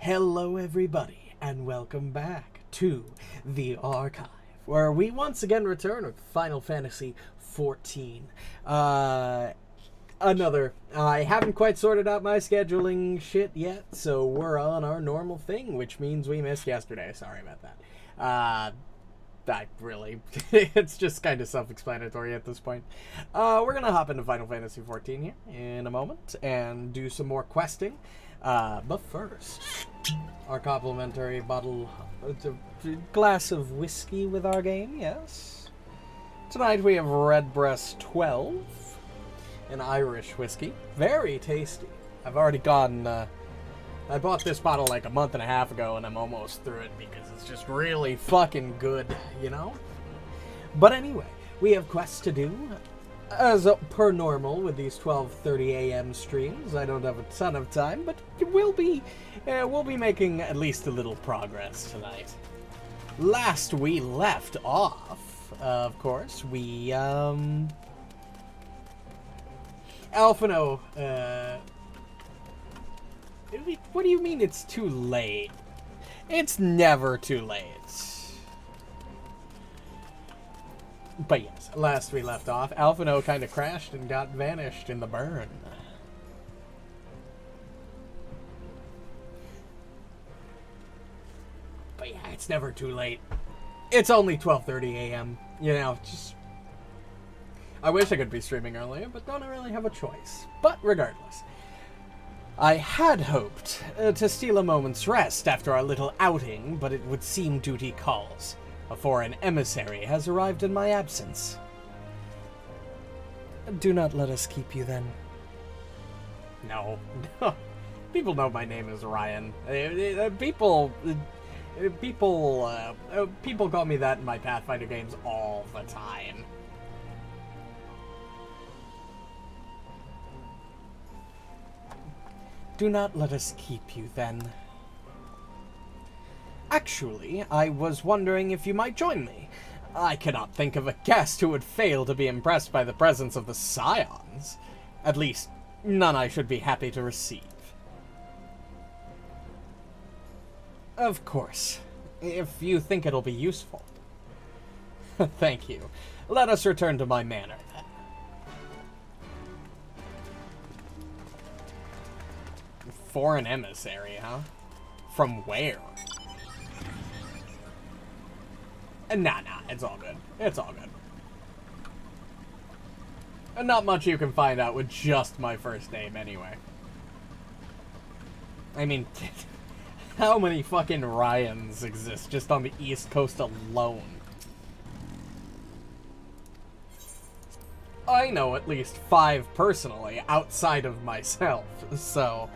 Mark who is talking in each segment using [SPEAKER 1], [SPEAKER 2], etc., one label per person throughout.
[SPEAKER 1] Hello everybody, and welcome back to the Archive, where we once again return with Final Fantasy XIV. I haven't quite sorted out my scheduling shit yet, so we're on our normal thing, which means we missed yesterday. Sorry about that. It's just kind of self-explanatory at this point. We're gonna hop into Final Fantasy XIV here in a moment and do some more questing. But first, our complimentary glass of whiskey with our game, yes. Tonight we have Redbreast 12, an Irish whiskey. Very tasty. I've already gone, I bought this bottle like a month and a half ago and I'm almost through it because it's just really fucking good, you know? But anyway, we have quests to do. As per normal with these 12:30 a.m. streams, I don't have a ton of time, but we'll be making at least a little progress tonight. Last we left off, of course, Alphino, what do you mean it's too late? It's never too late. But yes, last we left off, Alphino kind of crashed and got vanished in the burn. But yeah, it's never too late. It's only 12:30 a.m. You know, just... I wish I could be streaming earlier, but don't really have a choice. But regardless, I had hoped to steal a moment's rest after our little outing, but it would seem duty calls. A foreign emissary has arrived in my absence. Do not let us keep you then. No. People know my name is Ryan. People call me that in my Pathfinder games all the time. Do not let us keep you then. Actually, I was wondering if you might join me. I cannot think of a guest who would fail to be impressed by the presence of the Scions. At least, none I should be happy to receive. Of course, if you think it'll be useful. Thank you. Let us return to my manor, then. Foreign emissary, huh? From where? Nah, it's all good. It's all good. And not much you can find out with just my first name, anyway. I mean, how many fucking Ryans exist just on the East Coast alone? I know at least 5 personally, outside of myself, so...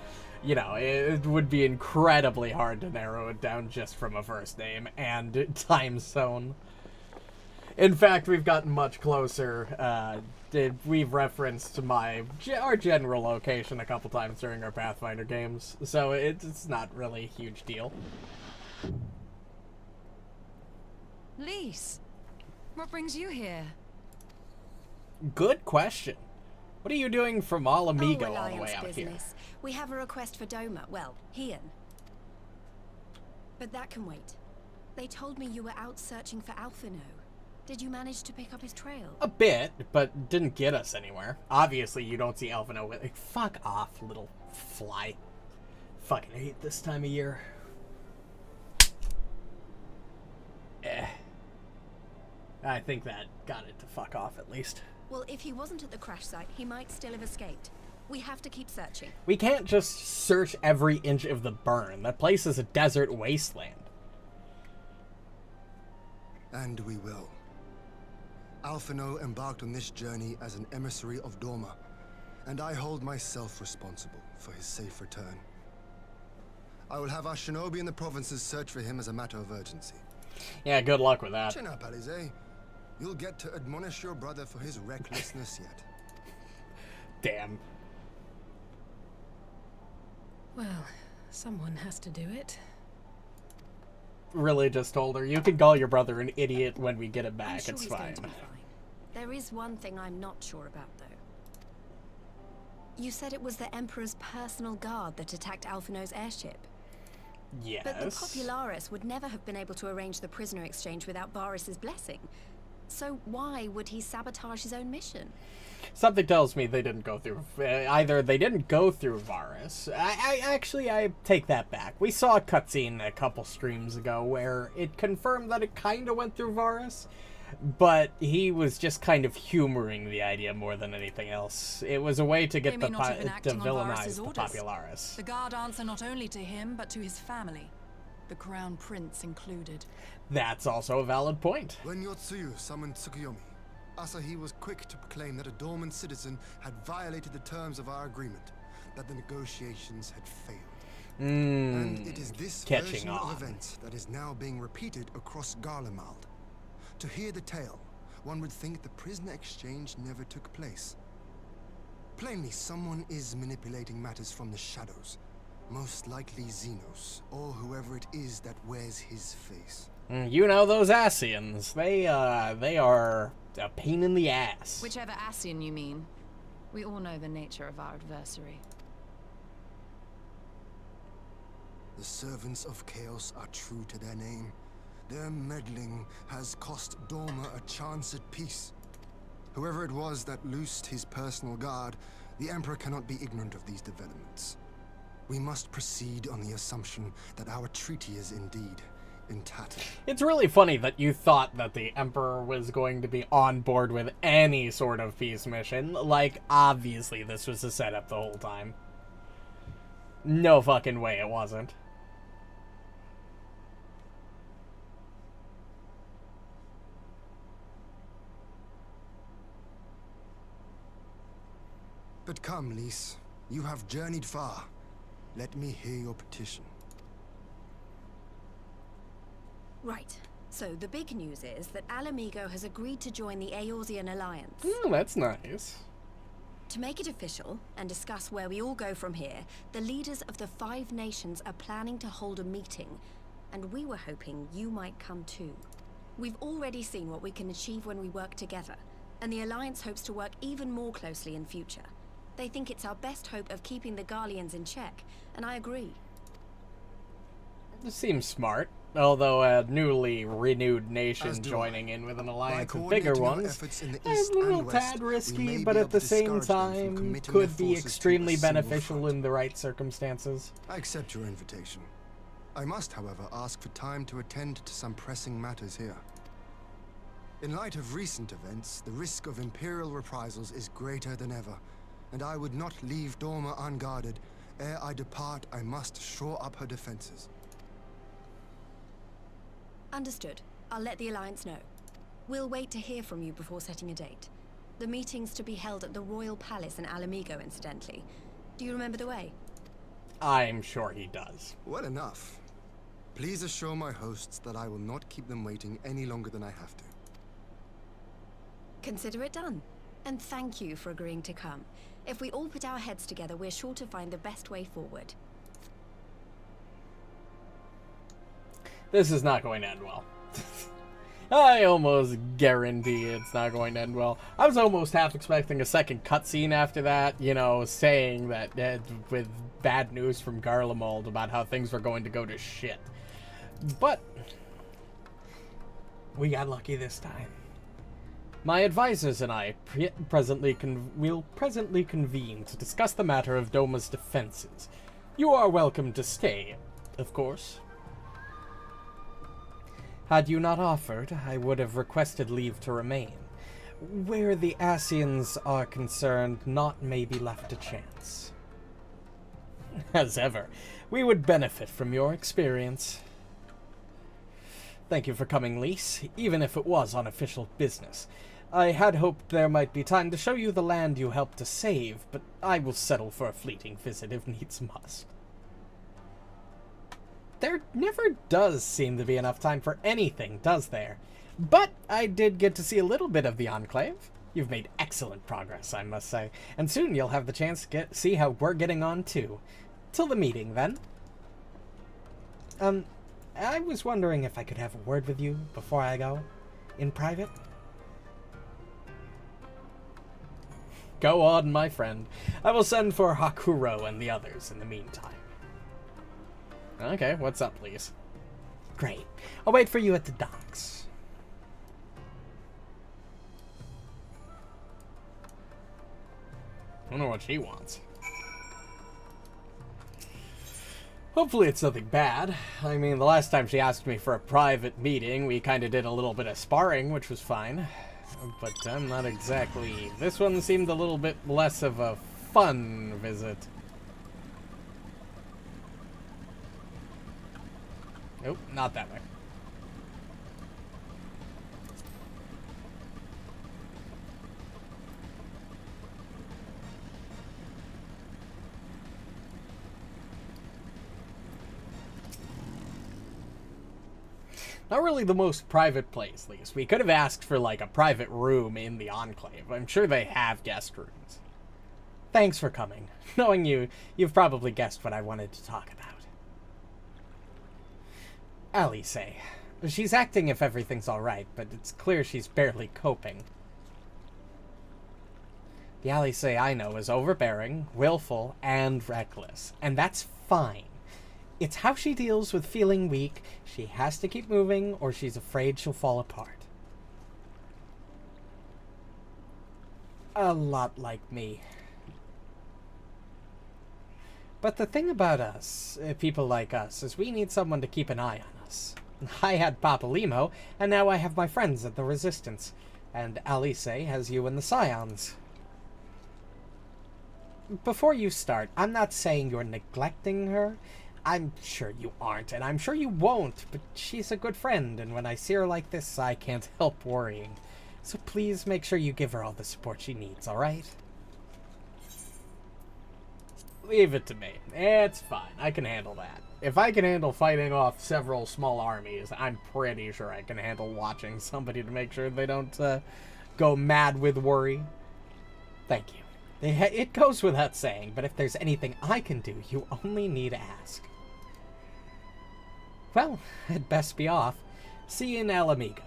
[SPEAKER 1] You know, it would be incredibly hard to narrow it down just from a first name and time zone. In fact, we've gotten much closer. We've referenced our general location a couple times during our Pathfinder games, so it's not really a huge deal.
[SPEAKER 2] Lise, what brings you here?
[SPEAKER 1] Good question. What are you doing from Alamigo all the way out here?
[SPEAKER 3] We have a request for Doma. Well, Hian. But that can wait. They told me you were out searching for Alphino. Did you manage to pick up his trail?
[SPEAKER 1] A bit, but didn't get us anywhere. Obviously, you don't see Alphino with... Fuck off, little fly. Fucking hate this time of year. I think that got it to fuck off, at least.
[SPEAKER 3] Well, if he wasn't at the crash site, he might still have escaped. We have to keep searching.
[SPEAKER 1] We can't just search every inch of the burn. That place is a desert wasteland.
[SPEAKER 4] And we will. Alphino embarked on this journey as an emissary of Doma, and I hold myself responsible for his safe return. I will have our shinobi in the provinces search for him as a matter of urgency.
[SPEAKER 1] Yeah, good luck with that.
[SPEAKER 4] Chin up, Alize. You'll get to admonish your brother for his recklessness yet.
[SPEAKER 1] Damn.
[SPEAKER 2] Well, someone has to do it.
[SPEAKER 1] Really just told her, you can call your brother an idiot when we get him back,
[SPEAKER 3] I'm sure
[SPEAKER 1] it's
[SPEAKER 3] he's
[SPEAKER 1] fine.
[SPEAKER 3] going to be fine. There is one thing I'm not sure about, though. You said it was the Emperor's personal guard that attacked Alphino's airship.
[SPEAKER 1] Yes.
[SPEAKER 3] But the Popularis would never have been able to arrange the prisoner exchange without Varys' blessing. So why would he sabotage his own mission?
[SPEAKER 1] Something tells me they didn't go through... either they didn't go through Varys. I take that back. We saw a cutscene a couple streams ago where it confirmed that it kind of went through Varys, but he was just kind of humoring the idea more than anything else. It was a way to get
[SPEAKER 5] They may not have been
[SPEAKER 1] to
[SPEAKER 5] acting on
[SPEAKER 1] villainize
[SPEAKER 5] Varys'
[SPEAKER 1] the
[SPEAKER 5] orders.
[SPEAKER 1] Popularis.
[SPEAKER 5] The guard answer not only to him, but to his family. The Crown Prince included.
[SPEAKER 1] That's also a valid point.
[SPEAKER 4] When Yotsuyu summoned Tsukuyomi, Asahi was quick to proclaim that a dormant citizen had violated the terms of our agreement, that the negotiations had failed. And it is this version of events that is now being repeated across Garlemald. To hear the tale, one would think the prisoner exchange never took place. Plainly, someone is manipulating matters from the shadows. Most likely Xenos, or whoever it is that wears his face.
[SPEAKER 1] You know those Asians. They are a pain in the ass.
[SPEAKER 5] Whichever Ascian you mean. We all know the nature of our adversary.
[SPEAKER 4] The servants of chaos are true to their name. Their meddling has cost Dorma a chance at peace. Whoever it was that loosed his personal guard, the Emperor cannot be ignorant of these developments. We must proceed on the assumption that our treaty is indeed in tatters.
[SPEAKER 1] It's really funny that you thought that the Emperor was going to be on board with any sort of peace mission. Like, obviously this was a setup the whole time. No fucking way it wasn't.
[SPEAKER 4] But come, Lys. You have journeyed far. Let me hear your petition.
[SPEAKER 3] Right. So the big news is that Alamigo has agreed to join the Eorzean Alliance.
[SPEAKER 1] That's nice.
[SPEAKER 3] To make it official, and discuss where we all go from here, the leaders of the 5 nations are planning to hold a meeting, and we were hoping you might come too. We've already seen what we can achieve when we work together, and the Alliance hopes to work even more closely in future. They think it's our best hope of keeping the Garleans in check, and I agree.
[SPEAKER 1] This seems smart. Although a newly renewed nation joining in with an alliance of bigger ones is a little tad risky, but at the same time could be extremely beneficial in the right circumstances.
[SPEAKER 4] I accept your invitation. I must, however, ask for time to attend to some pressing matters here. In light of recent events, the risk of Imperial reprisals is greater than ever, and I would not leave Dorma unguarded. Ere I depart, I must shore up her defenses.
[SPEAKER 3] Understood. I'll let the Alliance know. We'll wait to hear from you before setting a date. The meeting's to be held at the Royal Palace in Alamigo, incidentally. Do you remember the way?
[SPEAKER 1] I'm sure he does.
[SPEAKER 4] Well enough. Please assure my hosts that I will not keep them waiting any longer than I have to.
[SPEAKER 3] Consider it done. And thank you for agreeing to come. If we all put our heads together, we're sure to find the best way forward.
[SPEAKER 1] This is not going to end well. I almost guarantee it's not going to end well. I was almost half expecting a second cutscene after that, you know, saying that with bad news from Garlemald about how things were going to go to shit. But we got lucky this time. My advisors and I will presently convene to discuss the matter of Doma's defenses. You are welcome to stay, of course. Had you not offered, I would have requested leave to remain. Where the Asians are concerned, naught may be left to chance. As ever, we would benefit from your experience. Thank you for coming, Lys, even if it was on official business. I had hoped there might be time to show you the land you helped to save, but I will settle for a fleeting visit if needs must. There never does seem to be enough time for anything, does there? But I did get to see a little bit of the Enclave. You've made excellent progress, I must say, and soon you'll have the chance to see how we're getting on too. Till the meeting, then. I was wondering if I could have a word with you before I go, in private. Go on, my friend. I will send for Hakuro and the others in the meantime. Okay, what's up, please? Great. I'll wait for you at the docks. I don't know what she wants. Hopefully it's nothing bad. I mean, the last time she asked me for a private meeting, we kind of did a little bit of sparring, which was fine. But I'm not exactly... This one seemed a little bit less of a fun visit. Nope, not that way. Not really the most private place, Lise. We could have asked for, like, a private room in the Enclave. I'm sure they have guest rooms. Thanks for coming. Knowing you, you've probably guessed what I wanted to talk about. Alice. She's acting if everything's alright, but it's clear she's barely coping. The Alice I know is overbearing, willful, and reckless. And that's fine. It's how she deals with feeling weak. She has to keep moving, or she's afraid she'll fall apart. A lot like me. But the thing about us, people like us, is we need someone to keep an eye on us. I had Papa Limo, and now I have my friends at the Resistance. And Alice has you and the Scions. Before you start, I'm not saying you're neglecting her. I'm sure you aren't, and I'm sure you won't, but she's a good friend, and when I see her like this, I can't help worrying. So please make sure you give her all the support she needs, alright? Leave it to me. It's fine. I can handle that. If I can handle fighting off several small armies, I'm pretty sure I can handle watching somebody to make sure they don't go mad with worry. Thank you. It goes without saying, but if there's anything I can do, you only need to ask. Well, I'd best be off. See you in El Amigo.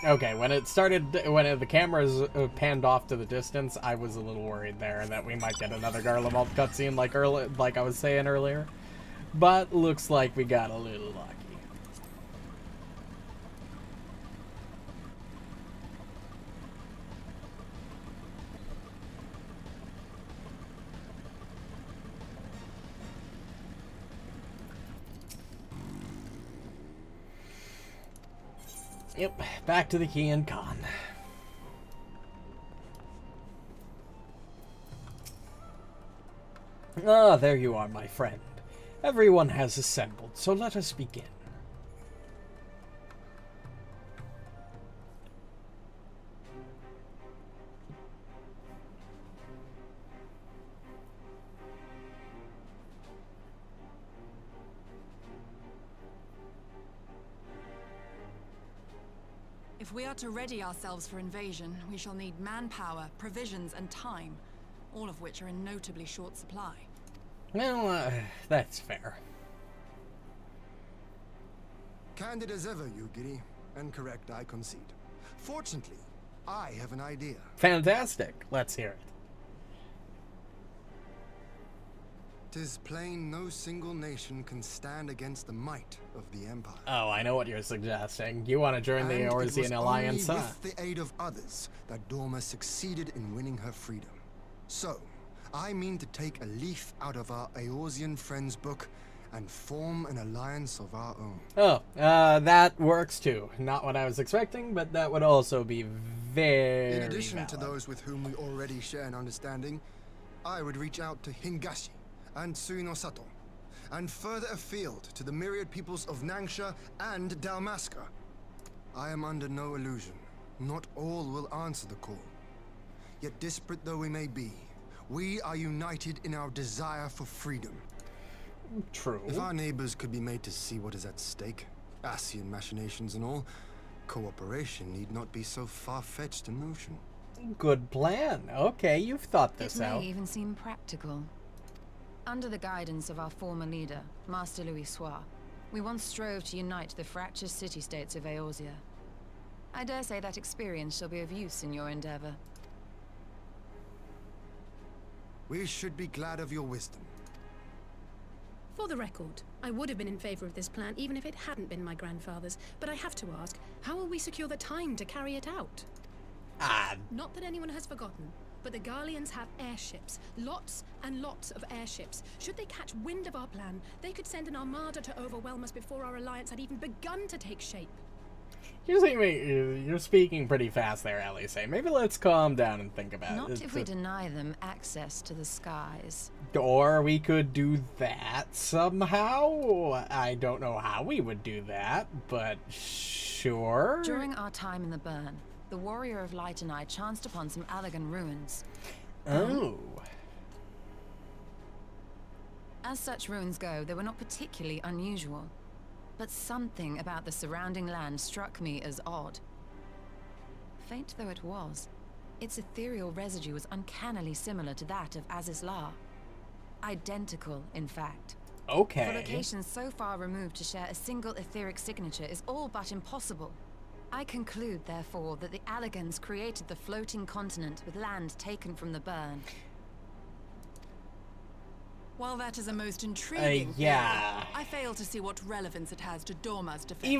[SPEAKER 1] Okay, when the cameras panned off to the distance, I was a little worried there that we might get another Garlemald cutscene like I was saying earlier. But looks like we got a little lucky. Yep, back to the Kian Khan. Ah, there you are, my friend. Everyone has assembled, so let us begin.
[SPEAKER 5] If we are to ready ourselves for invasion, we shall need manpower, provisions, and time, all of which are in notably short supply.
[SPEAKER 1] Well, that's fair.
[SPEAKER 4] Candid as ever, you giddy. And correct, I concede. Fortunately, I have an idea.
[SPEAKER 1] Fantastic. Let's hear it.
[SPEAKER 4] 'Tis plain no single nation can stand against the might of the Empire.
[SPEAKER 1] Oh, I know what you're suggesting. You want to join the Eorzean Alliance, huh?
[SPEAKER 4] Only with the aid of others that Dorma succeeded in winning her freedom. So, I mean to take a leaf out of our Eorzean friends' book and form an alliance of our own.
[SPEAKER 1] Oh, that works too. Not what I was expecting, but that would also be very
[SPEAKER 4] In addition
[SPEAKER 1] valid.
[SPEAKER 4] to those with whom we already share an understanding, I would reach out to Hingashi and Tsuinosato, and further afield to the myriad peoples of Nangsha and Dalmasca. I am under no illusion. Not all will answer the call. Yet disparate though we may be, we are united in our desire for freedom.
[SPEAKER 1] True.
[SPEAKER 4] If our neighbors could be made to see what is at stake, Ascian machinations and all, cooperation need not be so far-fetched a notion.
[SPEAKER 1] Good plan. Okay, you've thought
[SPEAKER 6] It
[SPEAKER 1] this
[SPEAKER 6] may
[SPEAKER 1] out.
[SPEAKER 6] even seem practical. Under the guidance of our former leader, Master Louis Soir, we once strove to unite the fractious city-states of Eorzea. I dare say that experience shall be of use in your endeavor.
[SPEAKER 4] We should be glad of your wisdom.
[SPEAKER 2] For the record, I would have been in favor of this plan even if it hadn't been my grandfather's, but I have to ask, how will we secure the time to carry it out? Not that anyone has forgotten, but the Garleans have airships. Lots and lots of airships. Should they catch wind of our plan, they could send an armada to overwhelm us before our alliance had even begun to take shape.
[SPEAKER 1] You're speaking pretty fast there, Alice. Maybe let's calm down and think about it.
[SPEAKER 6] Not if we deny them access to the skies.
[SPEAKER 1] Or we could do that somehow. I don't know how we would do that, but sure.
[SPEAKER 6] During our time in the burn, the Warrior of Light and I chanced upon some Allagan ruins.
[SPEAKER 1] Oh.
[SPEAKER 6] As such ruins go, they were not particularly unusual. But something about the surrounding land struck me as odd. Faint though it was, its ethereal residue was uncannily similar to that of Azizlar. Identical, in fact.
[SPEAKER 1] Okay.
[SPEAKER 6] For locations so far removed to share a single etheric signature is all but impossible. I conclude, therefore, that the Allagans created the floating continent with land taken from the burn.
[SPEAKER 5] While that is a most intriguing
[SPEAKER 1] yeah.
[SPEAKER 5] theory, I fail to see what relevance it has to Dorma's defense.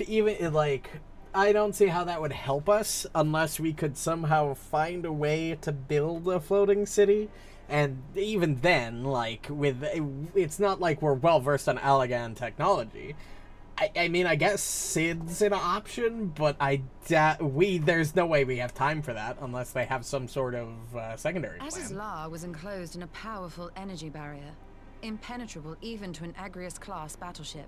[SPEAKER 1] Even like, I don't see how that would help us unless we could somehow find a way to build a floating city. And even then, like, it's not like we're well versed on Allagan technology. I mean, I guess Sid's an option, but there's no way we have time for that unless they have some sort of secondary plan.
[SPEAKER 6] Azizlar was enclosed in a powerful energy barrier, impenetrable even to an Agrius-class battleship.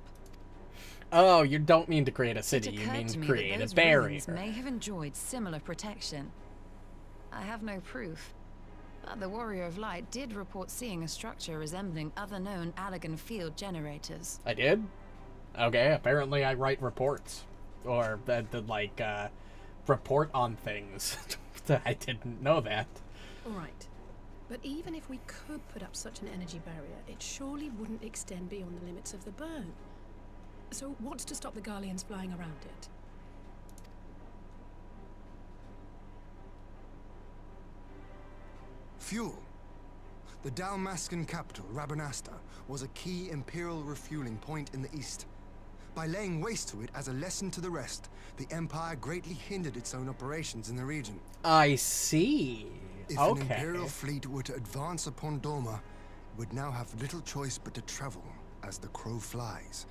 [SPEAKER 1] Oh, you don't mean to create a city, you
[SPEAKER 6] It
[SPEAKER 1] mean
[SPEAKER 6] occurred to me
[SPEAKER 1] create
[SPEAKER 6] that
[SPEAKER 1] a
[SPEAKER 6] those
[SPEAKER 1] barrier.
[SPEAKER 6] ruins may have enjoyed similar protection. I have no proof, but the Warrior of Light did report seeing a structure resembling other known Allagan field generators.
[SPEAKER 1] I did? Okay, apparently I write reports. Or, report on things. I didn't know that.
[SPEAKER 2] Alright. But even if we could put up such an energy barrier, it surely wouldn't extend beyond the limits of the burn. So what's to stop the Garleans flying around it?
[SPEAKER 4] Fuel. The Dalmascan capital, Rabanasta, was a key Imperial refueling point in the east. By laying waste to it as a lesson to the rest, the Empire greatly hindered its own operations in the region.
[SPEAKER 1] I see.
[SPEAKER 4] If an Imperial fleet were to advance upon Dorma, it would now have little choice but to travel, as the crow flies,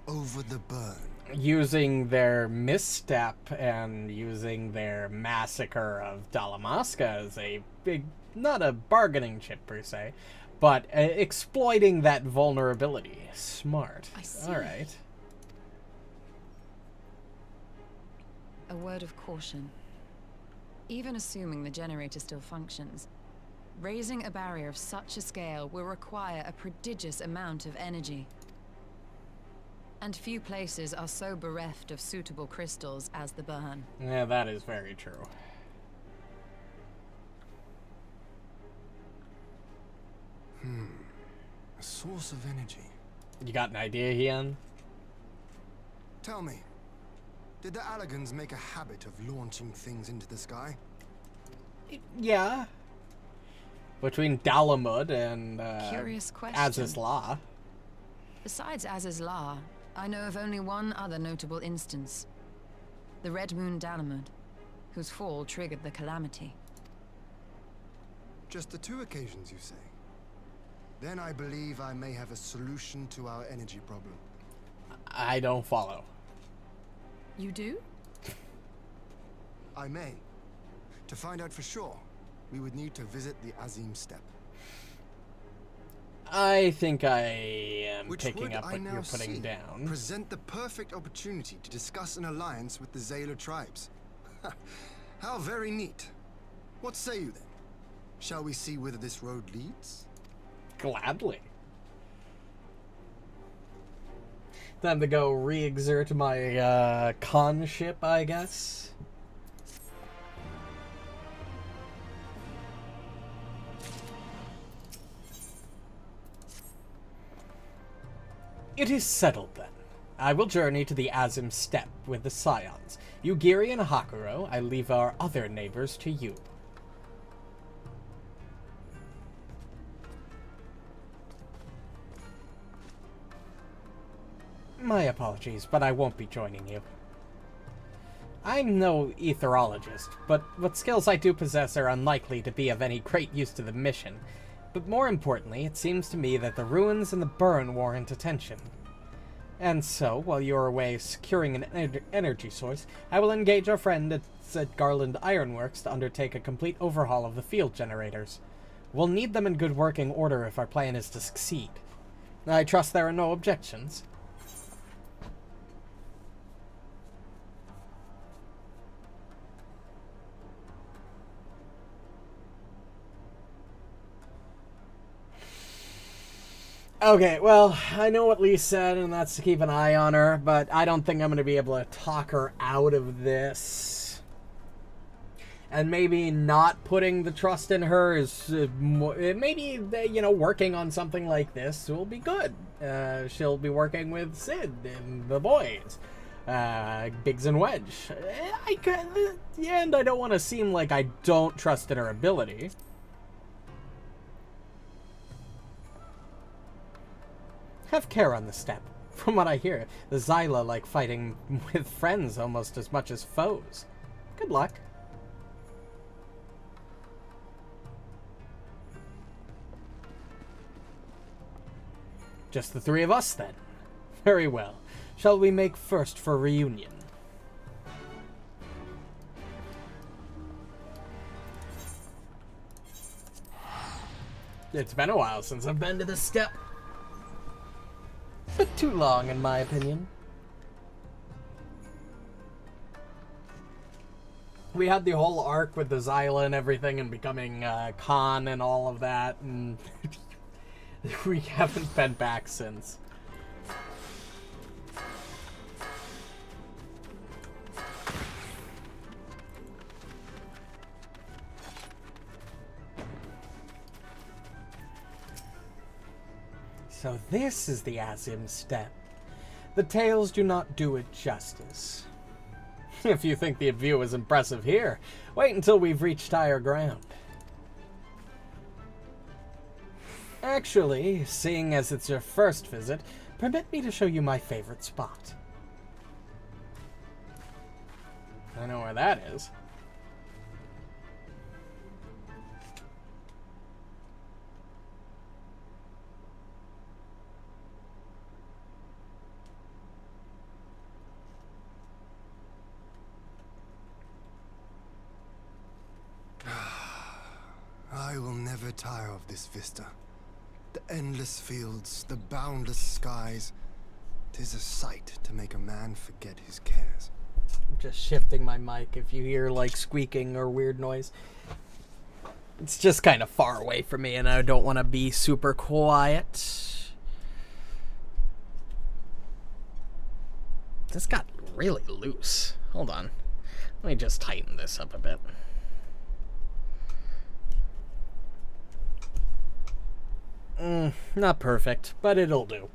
[SPEAKER 4] over the burn.
[SPEAKER 1] Using their misstep and using their massacre of Dalmasca as a big, not a bargaining chip per se, but exploiting that vulnerability. Smart.
[SPEAKER 2] I see.
[SPEAKER 1] All right.
[SPEAKER 6] A word of caution. Even assuming the generator still functions, raising a barrier of such a scale will require a prodigious amount of energy. And few places are so bereft of suitable crystals as the burn.
[SPEAKER 1] Yeah, that is very true.
[SPEAKER 4] A source of energy.
[SPEAKER 1] You got an idea, Ian?
[SPEAKER 4] Tell me, did the Allagans make a habit of launching things into the sky?
[SPEAKER 1] Yeah. Between Dalamud and
[SPEAKER 6] Curious question.
[SPEAKER 1] Azizlar.
[SPEAKER 6] Besides Azizlar, I know of only one other notable instance. The Red Moon Dalamud, whose fall triggered the calamity.
[SPEAKER 4] Just the two occasions, you say? Then I believe I may have a solution to our energy problem.
[SPEAKER 1] I don't follow.
[SPEAKER 2] You do?
[SPEAKER 4] I may. To find out for sure, we would need to visit the Azim Steppe.
[SPEAKER 1] I think I am
[SPEAKER 4] Which
[SPEAKER 1] picking
[SPEAKER 4] would,
[SPEAKER 1] up
[SPEAKER 4] I
[SPEAKER 1] what
[SPEAKER 4] now
[SPEAKER 1] you're putting
[SPEAKER 4] see,
[SPEAKER 1] down.
[SPEAKER 4] present the perfect opportunity to discuss an alliance with the Zayla tribes. How very neat. What say you then? Shall we see whither this road leads?
[SPEAKER 1] Gladly. Time to go re-exert my conship, I guess. It is settled then. I will journey to the Azim Steppe with the Scions. Yugiri and Hakuro, I leave our other neighbors to you. My apologies, but I won't be joining you. I'm no etherologist, but what skills I do possess are unlikely to be of any great use to the mission. But more importantly, it seems to me that the ruins and the burn warrant attention. And so, while you're away securing an energy source, I will engage our friend at Garland Ironworks to undertake a complete overhaul of the field generators. We'll need them in good working order if our plan is to succeed. I trust there are no objections. Okay, well, I know what Lee said, and that's to keep an eye on her, but I don't think I'm going to be able to talk her out of this. And maybe not putting the trust in her is, maybe, you know, working on something like this will be good. She'll be working with Sid and the boys, Biggs and Wedge. And I don't want to seem like I don't trust in her ability. Have care on the step. From what I hear, the Xyla like fighting with friends almost as much as foes. Good luck. Just the three of us, then. Very well. Shall we make first for reunion? It's been a while since I've been to this step. Bit too long, in my opinion. We had the whole arc with the Xyla and everything and becoming Khan and all of that, and we haven't been back since. So this is the Azim step. The tales do not do it justice. If you think the view is impressive here, wait until we've reached higher ground. Actually, seeing as it's your first visit, permit me to show you my favorite spot. I know where that is.
[SPEAKER 4] I will never tire of this vista. The endless fields, the boundless skies. 'Tis a sight to make a man forget his cares.
[SPEAKER 1] I'm just shifting my mic if you hear like squeaking or weird noise. It's just kind of far away from me and I don't want to be super quiet. This got really loose. Hold on. Let me just tighten this up a bit. Not perfect, but it'll do.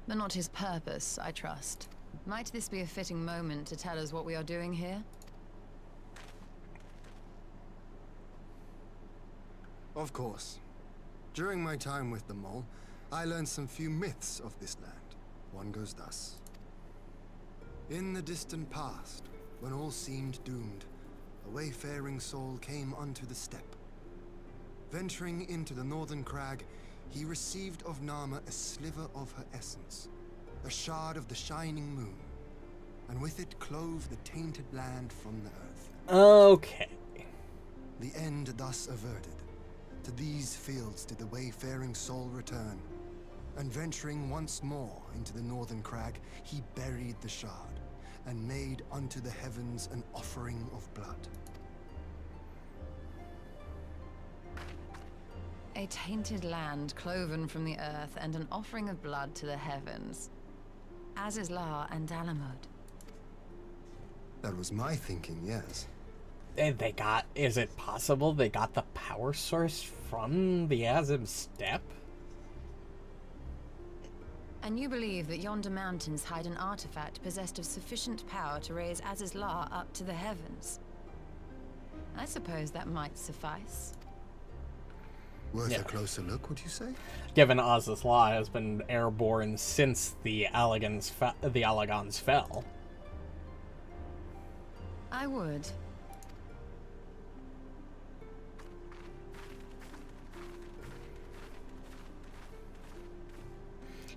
[SPEAKER 6] But not his purpose, I trust. Might this be a fitting moment to tell us what we are doing here?
[SPEAKER 4] Of course. During my time with the Mole, I learned some few myths of this land. One goes thus. In the distant past, when all seemed doomed, a wayfaring soul came unto the steppe. Venturing into the northern crag, he received of Nama a sliver of her essence, a shard of the shining moon, and with it clove the tainted land from the earth.
[SPEAKER 1] Okay.
[SPEAKER 4] The end thus averted. To these fields did the wayfaring soul return, and venturing once more into the northern crag, he buried the shard, and made unto the heavens an offering of blood.
[SPEAKER 6] A tainted land cloven from the earth and an offering of blood to the heavens. As is La and Dalamud.
[SPEAKER 4] That was my thinking, yes.
[SPEAKER 1] And they got, is it possible they got the power source from the Azim steppe?
[SPEAKER 6] And you believe that yonder mountains hide an artifact possessed of sufficient power to raise Azizlar up to the heavens. I suppose that might suffice.
[SPEAKER 4] Worth a closer look, would you say?
[SPEAKER 1] Given Azizlar has been airborne since the Allagans fell.
[SPEAKER 6] I would.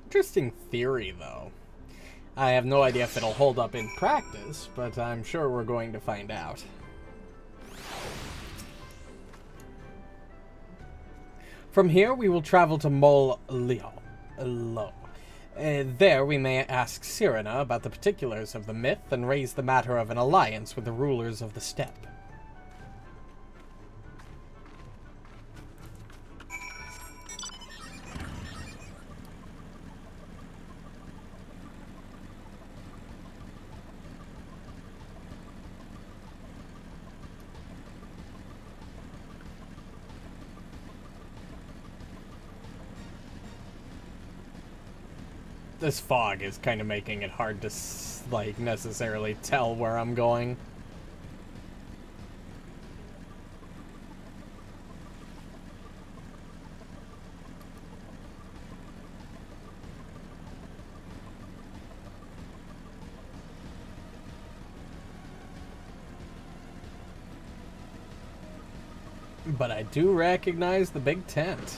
[SPEAKER 1] Interesting theory, though. I have no idea if it'll hold up in practice, but I'm sure we're going to find out. From here, we will travel to Mol Leo. There, we may ask Cyrena about the particulars of the myth and raise the matter of an alliance with the rulers of the steppe. This fog is kind of making it hard to, like, necessarily tell where I'm going. But I do recognize the big tent.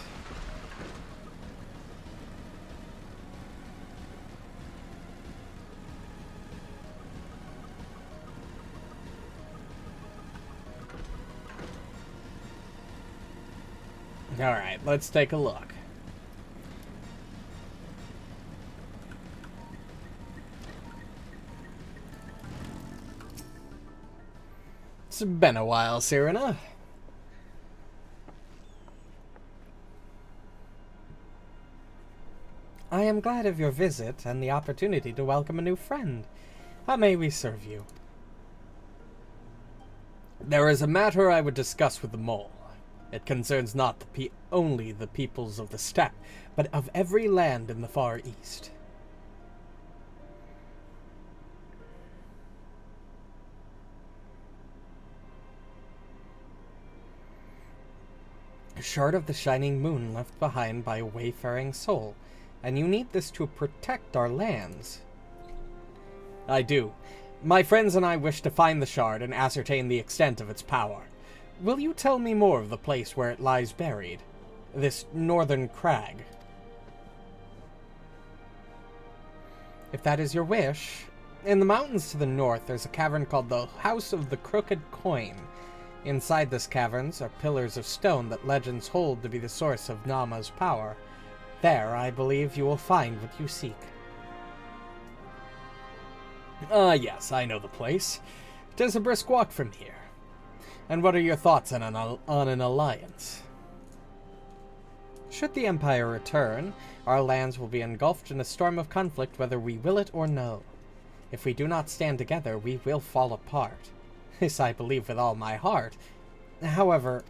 [SPEAKER 1] Alright, let's take a look. It's been a while, Cyrena. I am glad of your visit and the opportunity to welcome a new friend. How may we serve you? There is a matter I would discuss with the mole. It concerns not only the peoples of the steppe, but of every land in the Far East. A shard of the shining moon left behind by a wayfaring soul, and you need this to protect our lands. I do. My friends and I wish to find the shard and ascertain the extent of its power. Will you tell me more of the place where it lies buried? This northern crag. If that is your wish. In the mountains to the north, there's a cavern called the House of the Crooked Coin. Inside this cavern are pillars of stone that legends hold to be the source of Nama's power. There, I believe, you will find what you seek. Yes, I know the place. It is a brisk walk from here. And what are your thoughts on an alliance? Should the Empire return, our lands will be engulfed in a storm of conflict whether we will it or no. If we do not stand together, we will fall apart. This I believe with all my heart. However,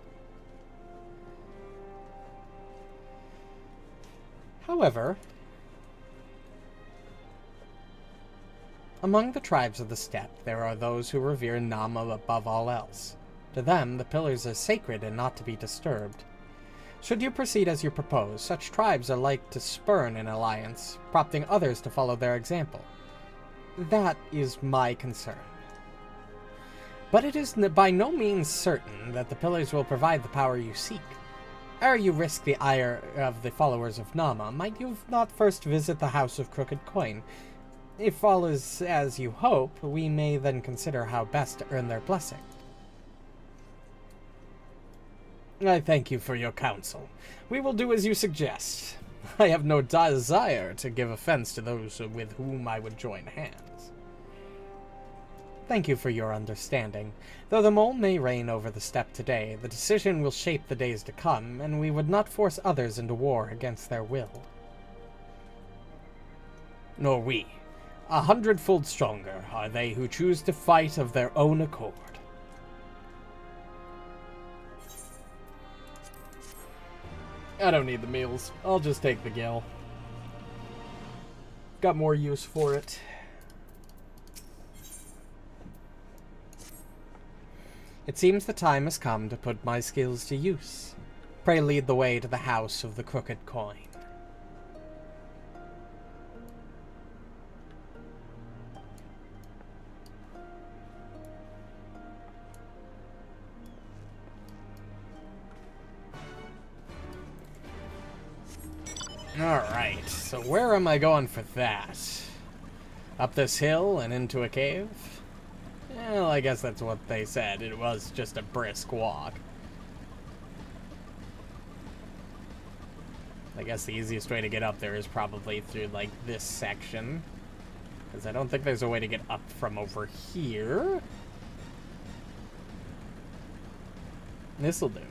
[SPEAKER 1] among the tribes of the steppe, there are those who revere Nama above all else. To them, the pillars are sacred and not to be disturbed. Should you proceed as you propose, such tribes are like to spurn an alliance, prompting others to follow their example. That is my concern. But it is by no means certain that the pillars will provide the power you seek. Ere you risk the ire of the followers of Nama, might you not first visit the House of Crooked Coin? If all is as you hope, we may then consider how best to earn their blessing. I thank you for your counsel. We will do as you suggest. I have no desire to give offense to those with whom I would join hands. Thank you for your understanding. Though the mole may reign over the steppe today, the decision will shape the days to come, and we would not force others into war against their will. Nor we. 100-fold stronger are they who choose to fight of their own accord. I don't need the meals. I'll just take the gill. got more use for it. It seems the time has come to put my skills to use. Pray lead the way to the House of the Crooked Coin. Alright, so where am I going for that? Up this hill and into a cave? Well, I guess that's what they said. It was just a brisk walk. I guess the easiest way to get up there is probably through, like, this section. Because I don't think there's a way to get up from over here. This'll do.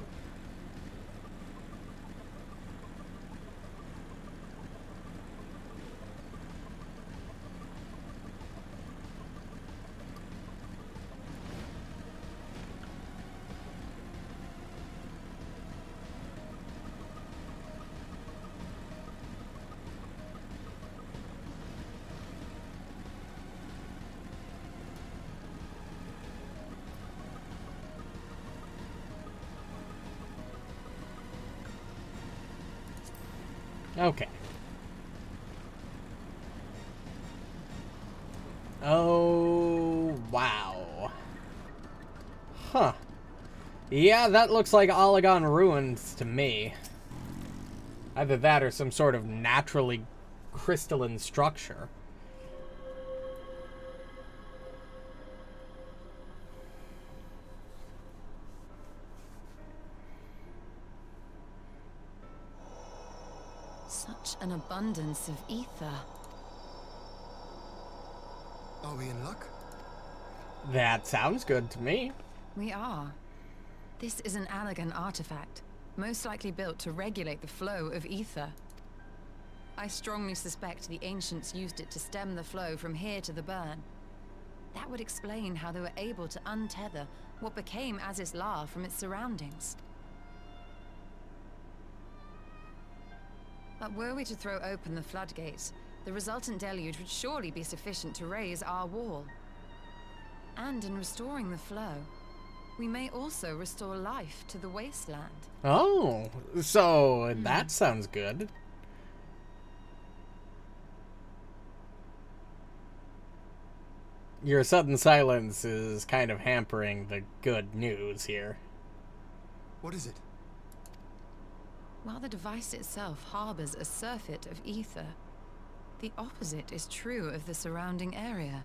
[SPEAKER 1] Okay. Oh, wow. Huh. Yeah, that looks like Olagon ruins to me. Either that or some sort of naturally crystalline structure.
[SPEAKER 6] Such an abundance of ether.
[SPEAKER 4] Are we in luck?
[SPEAKER 1] That sounds good to me.
[SPEAKER 6] We are. This is an Allagan artifact, most likely built to regulate the flow of ether. I strongly suspect the ancients used it to stem the flow from here to the burn. That would explain how they were able to untether what became Azys La from its surroundings. But were we to throw open the floodgates, the resultant deluge would surely be sufficient to raise our wall. And in restoring the flow, we may also restore life to the wasteland.
[SPEAKER 1] Oh, so that sounds good. Your sudden silence is kind of hampering the good news here.
[SPEAKER 4] What is it?
[SPEAKER 6] While the device itself harbors a surfeit of ether, the opposite is true of the surrounding area.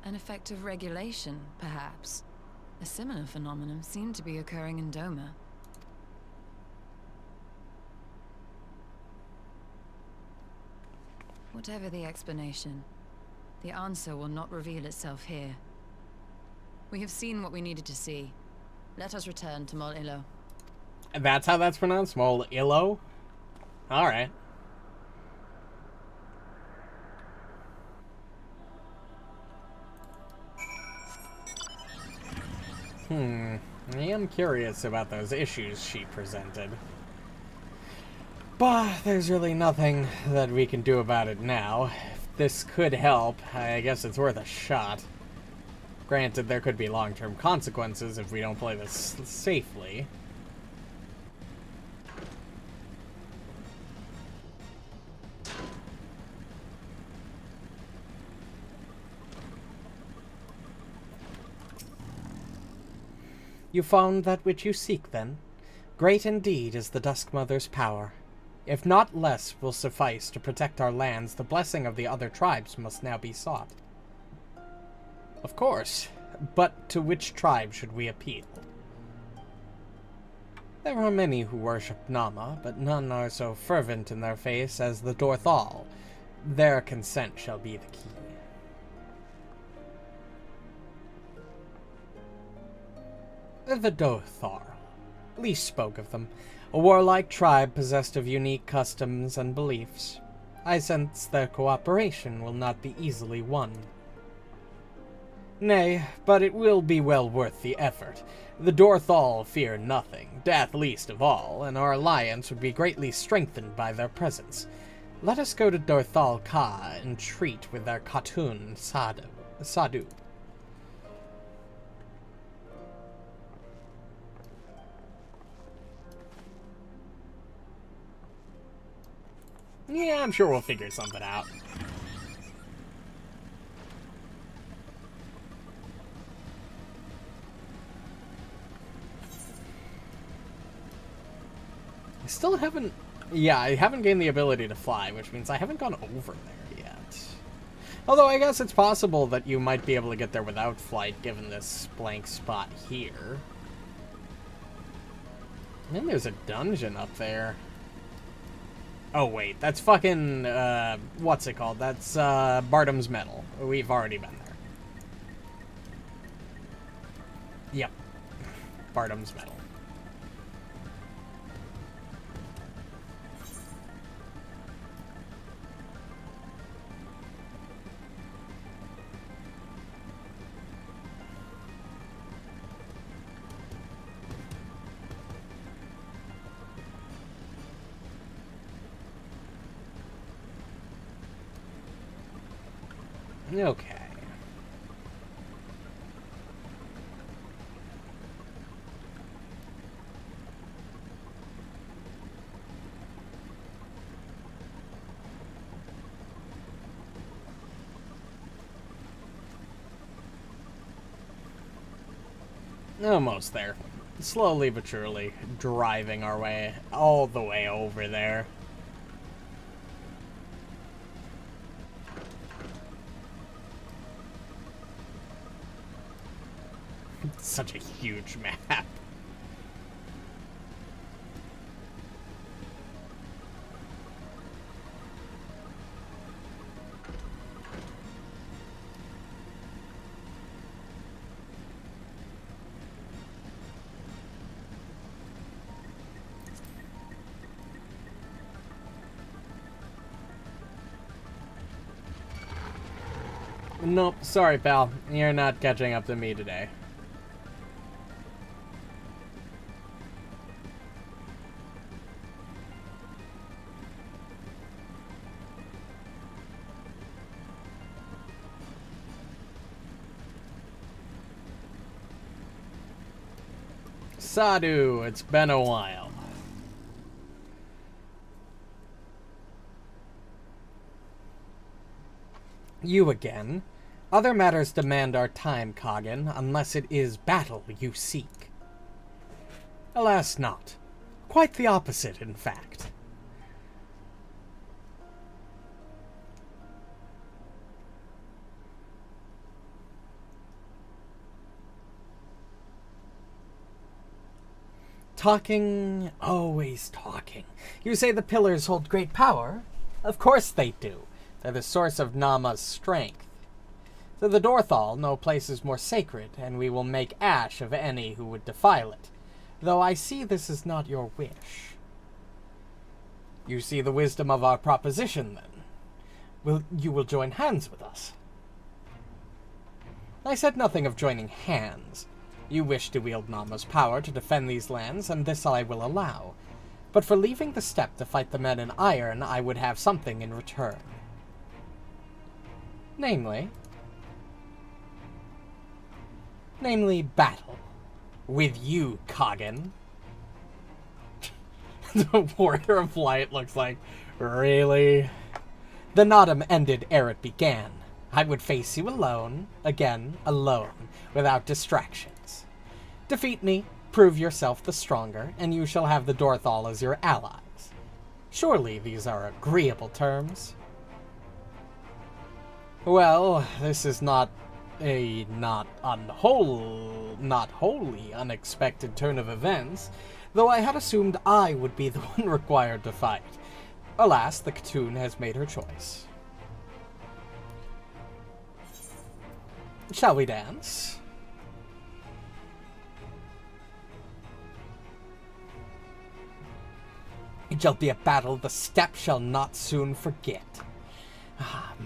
[SPEAKER 6] An effect of regulation, perhaps. A similar phenomenon seemed to be occurring in Doma. Whatever the explanation, the answer will not reveal itself here. We have seen what we needed to see. Let us return to Mol Illo.
[SPEAKER 1] That's how that's pronounced? Mol Illo? Alright. I am curious about those issues she presented. But there's really nothing that we can do about it now. If this could help, I guess it's worth a shot. Granted, there could be long-term consequences if we don't play this safely. You found that which you seek, then? Great indeed is the Dusk Mother's power. If not less will suffice to protect our lands, the blessing of the other tribes must now be sought. Of course, but to which tribe should we appeal? There are many who worship Nama, but none are so fervent in their faith as the Dorthal. Their consent shall be the key. The Dorthal. Least spoke of them. A warlike tribe possessed of unique customs and beliefs. I sense their cooperation will not be easily won. Nay, but it will be well worth the effort. The Dorthal fear nothing, death least of all, and our alliance would be greatly strengthened by their presence. Let us go to Dorthal Ka and treat with their Khatun Sadu. Yeah, I'm sure we'll figure something out. I still haven't... Yeah, I haven't gained the ability to fly, which means I haven't gone over there yet. Although I guess it's possible that you might be able to get there without flight, given this blank spot here. And then there's a dungeon up there. Oh, wait, that's fucking, what's it called? That's, Bartum's Metal. We've already been there. Yep. Bartum's Metal. Okay. Almost there. Slowly but surely, driving our way all the way over there. It's such a huge map. Nope, sorry pal, you're not catching up to me today. Sadu, it's been a while. You again? Other matters demand our time, Kagan, unless it is battle you seek. Alas not. Quite the opposite, in fact. Talking, always talking. You say the pillars hold great power? Of course they do. They're the source of Nama's strength. To the Dorthal, no place is more sacred, and we will make ash of any who would defile it. Though I see this is not your wish. You see the wisdom of our proposition, then. You will join hands with us. I said nothing of joining hands. You wish to wield Nama's power to defend these lands, and this I will allow. But for leaving the steppe to fight the men in iron, I would have something in return. Namely, battle. With you, Kagan. The Warrior of Light looks like, really? The Nodum ended ere it began. I would face you alone, again, alone, without distractions. Defeat me, prove yourself the stronger, and you shall have the Dorthal as your allies. Surely these are agreeable terms. Well, this is not a not wholly unexpected turn of events, though I had assumed I would be the one required to fight. Alas, the Khatun has made her choice. Shall we dance? It shall be a battle the steppe shall not soon forget.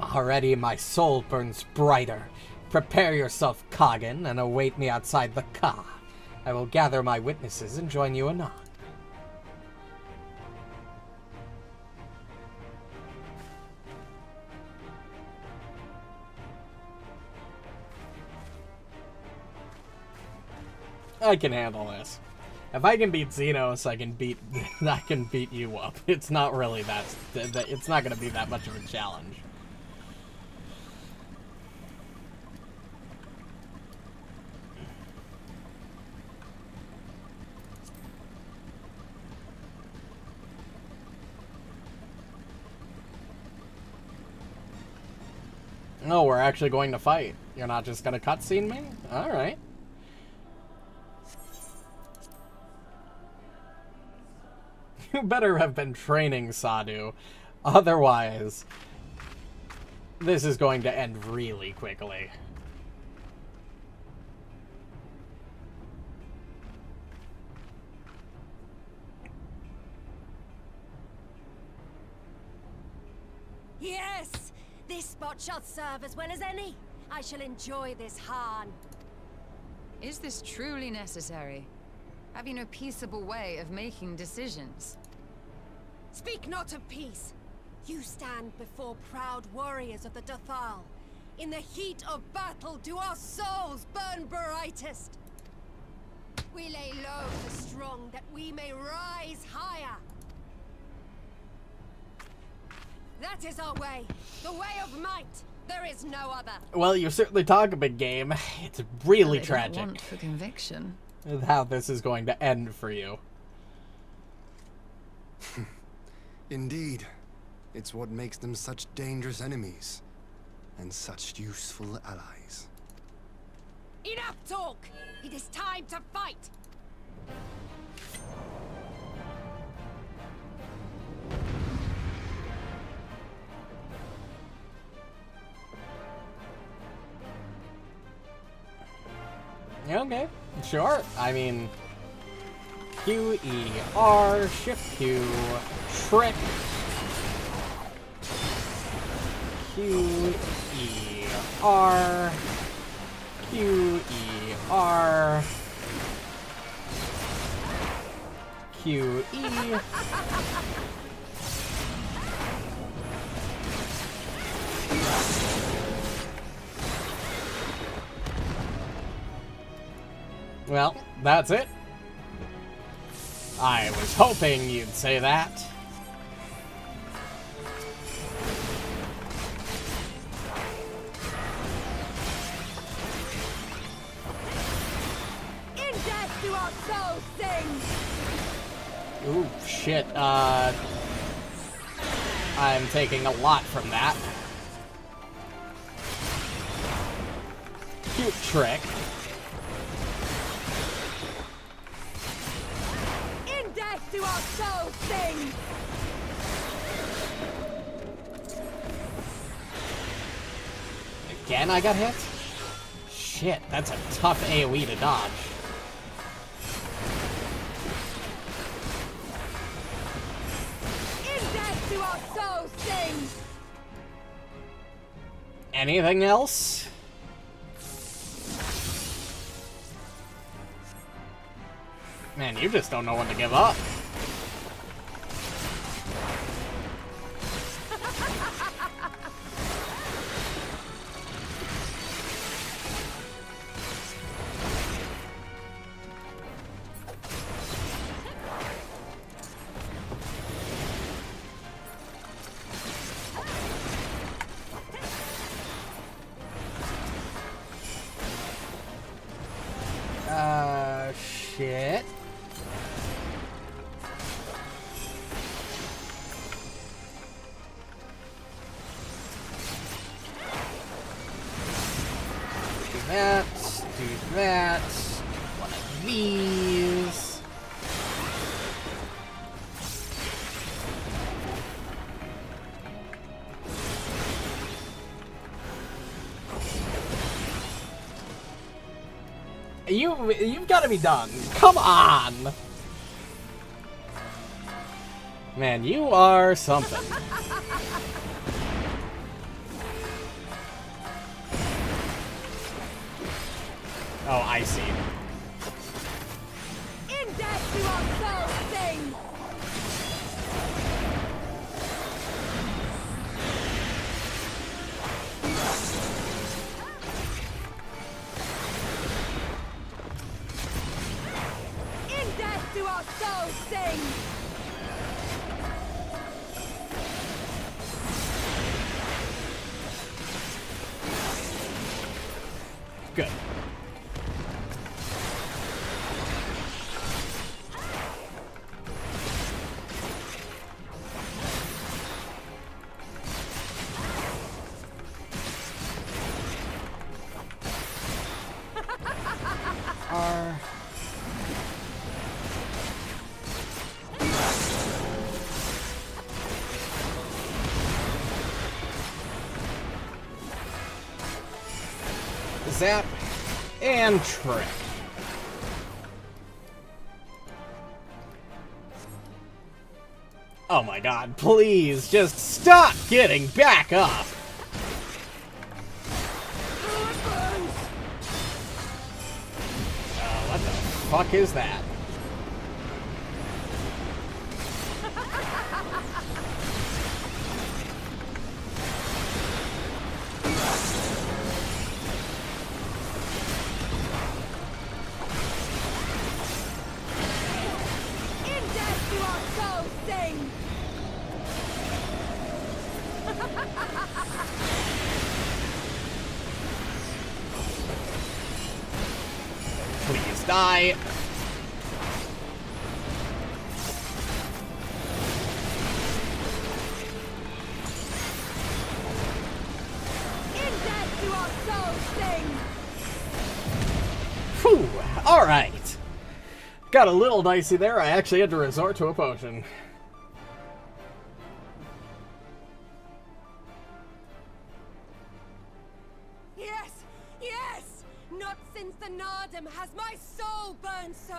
[SPEAKER 1] Already my soul burns brighter. Prepare yourself, Kagan, and await me outside the Ka. I will gather my witnesses and join you anon. I can handle this. If I can beat Xenos, I can beat you up. It's not really it's not going to be that much of a challenge. No, we're actually going to fight. You're not just going to cutscene me? Alright. You better have been training, Sadu. Otherwise, this is going to end really quickly.
[SPEAKER 7] Yes! This spot shall serve as well as any. I shall enjoy this Hahn.
[SPEAKER 6] Is this truly necessary? Have you no peaceable way of making decisions?
[SPEAKER 7] Speak not of peace. You stand before proud warriors of the Dathal. In the heat of battle do our souls burn brightest. We lay low the strong that we may rise higher. That is our way. The way of might. There is no other.
[SPEAKER 1] Well, you certainly talk a big game. It's really
[SPEAKER 6] Well,
[SPEAKER 1] tragic.
[SPEAKER 6] want for conviction.
[SPEAKER 1] How this is going to end for you.
[SPEAKER 4] Indeed. It's what makes them such dangerous enemies. And such useful allies.
[SPEAKER 7] Enough talk! It is time to fight!
[SPEAKER 1] Okay, sure. I mean, Q, E, R, Shift Q, Trick, Q, E, R, Q, E, R, Q, E. Well, that's it. I was hoping you'd say that.
[SPEAKER 7] In death do our souls sing!
[SPEAKER 1] Ooh, shit. I'm taking a lot from that. Cute trick.
[SPEAKER 7] Do our souls sing!
[SPEAKER 1] Again I got hit? Shit, that's a tough AoE to dodge.
[SPEAKER 7] In death do our souls sing!
[SPEAKER 1] Anything else? Man, you just don't know when to give up. Shit. Do that, do that. One of these. You've got to be done. Come on. Man, you are something. Oh, I see.
[SPEAKER 7] In death do our souls sing! In death do our souls sing!
[SPEAKER 1] Good. Zap and trick. Oh my god, please just stop getting back up. What the fuck is that? Please die. Whew, alright. Got a little dicey there. I actually had to resort to a potion.
[SPEAKER 7] Yes! Yes! Not since the Nardum has my soul burned so!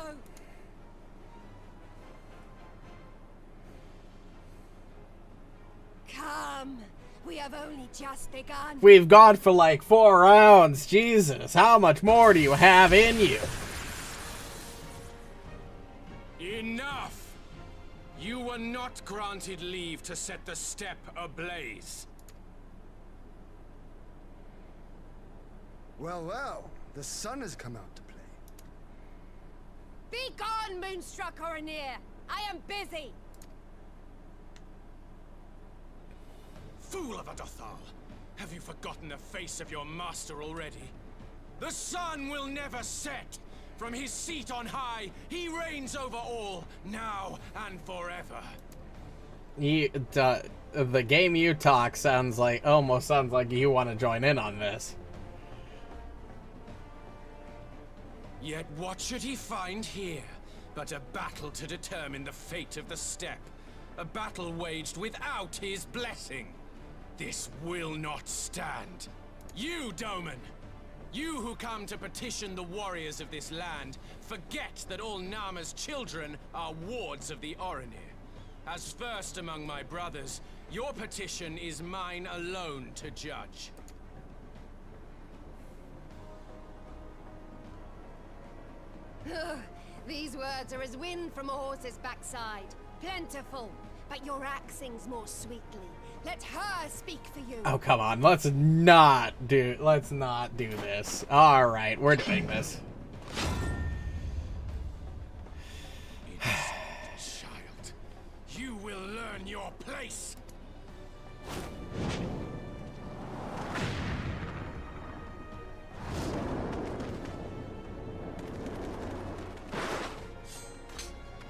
[SPEAKER 7] Come! We have only just begun.
[SPEAKER 1] We've gone for like 4 rounds. Jesus, how much more do you have in you?
[SPEAKER 8] Enough! You were not granted leave to set the steppe ablaze.
[SPEAKER 4] Well, well, the sun has come out to play.
[SPEAKER 7] Be gone, Moonstruck Oranir! I am busy!
[SPEAKER 8] Fool of a Dothal! Have you forgotten the face of your master already? The sun will never set! From his seat on high, he reigns over all, now and forever.
[SPEAKER 1] The game you talk almost sounds like you want to join in on this.
[SPEAKER 8] Yet what should he find here but a battle to determine the fate of the steppe? A battle waged without his blessing. This will not stand. You, Doman! You who come to petition the warriors of this land, forget that all Nama's children are wards of the Oranir. As first among my brothers, your petition is mine alone to judge.
[SPEAKER 7] These words are as wind from a horse's backside. Plentiful, but your axe sings more sweetly. Let her speak for you.
[SPEAKER 1] Oh, come on. Let's not do this. All right, we're doing this.
[SPEAKER 8] Child, you will learn your place.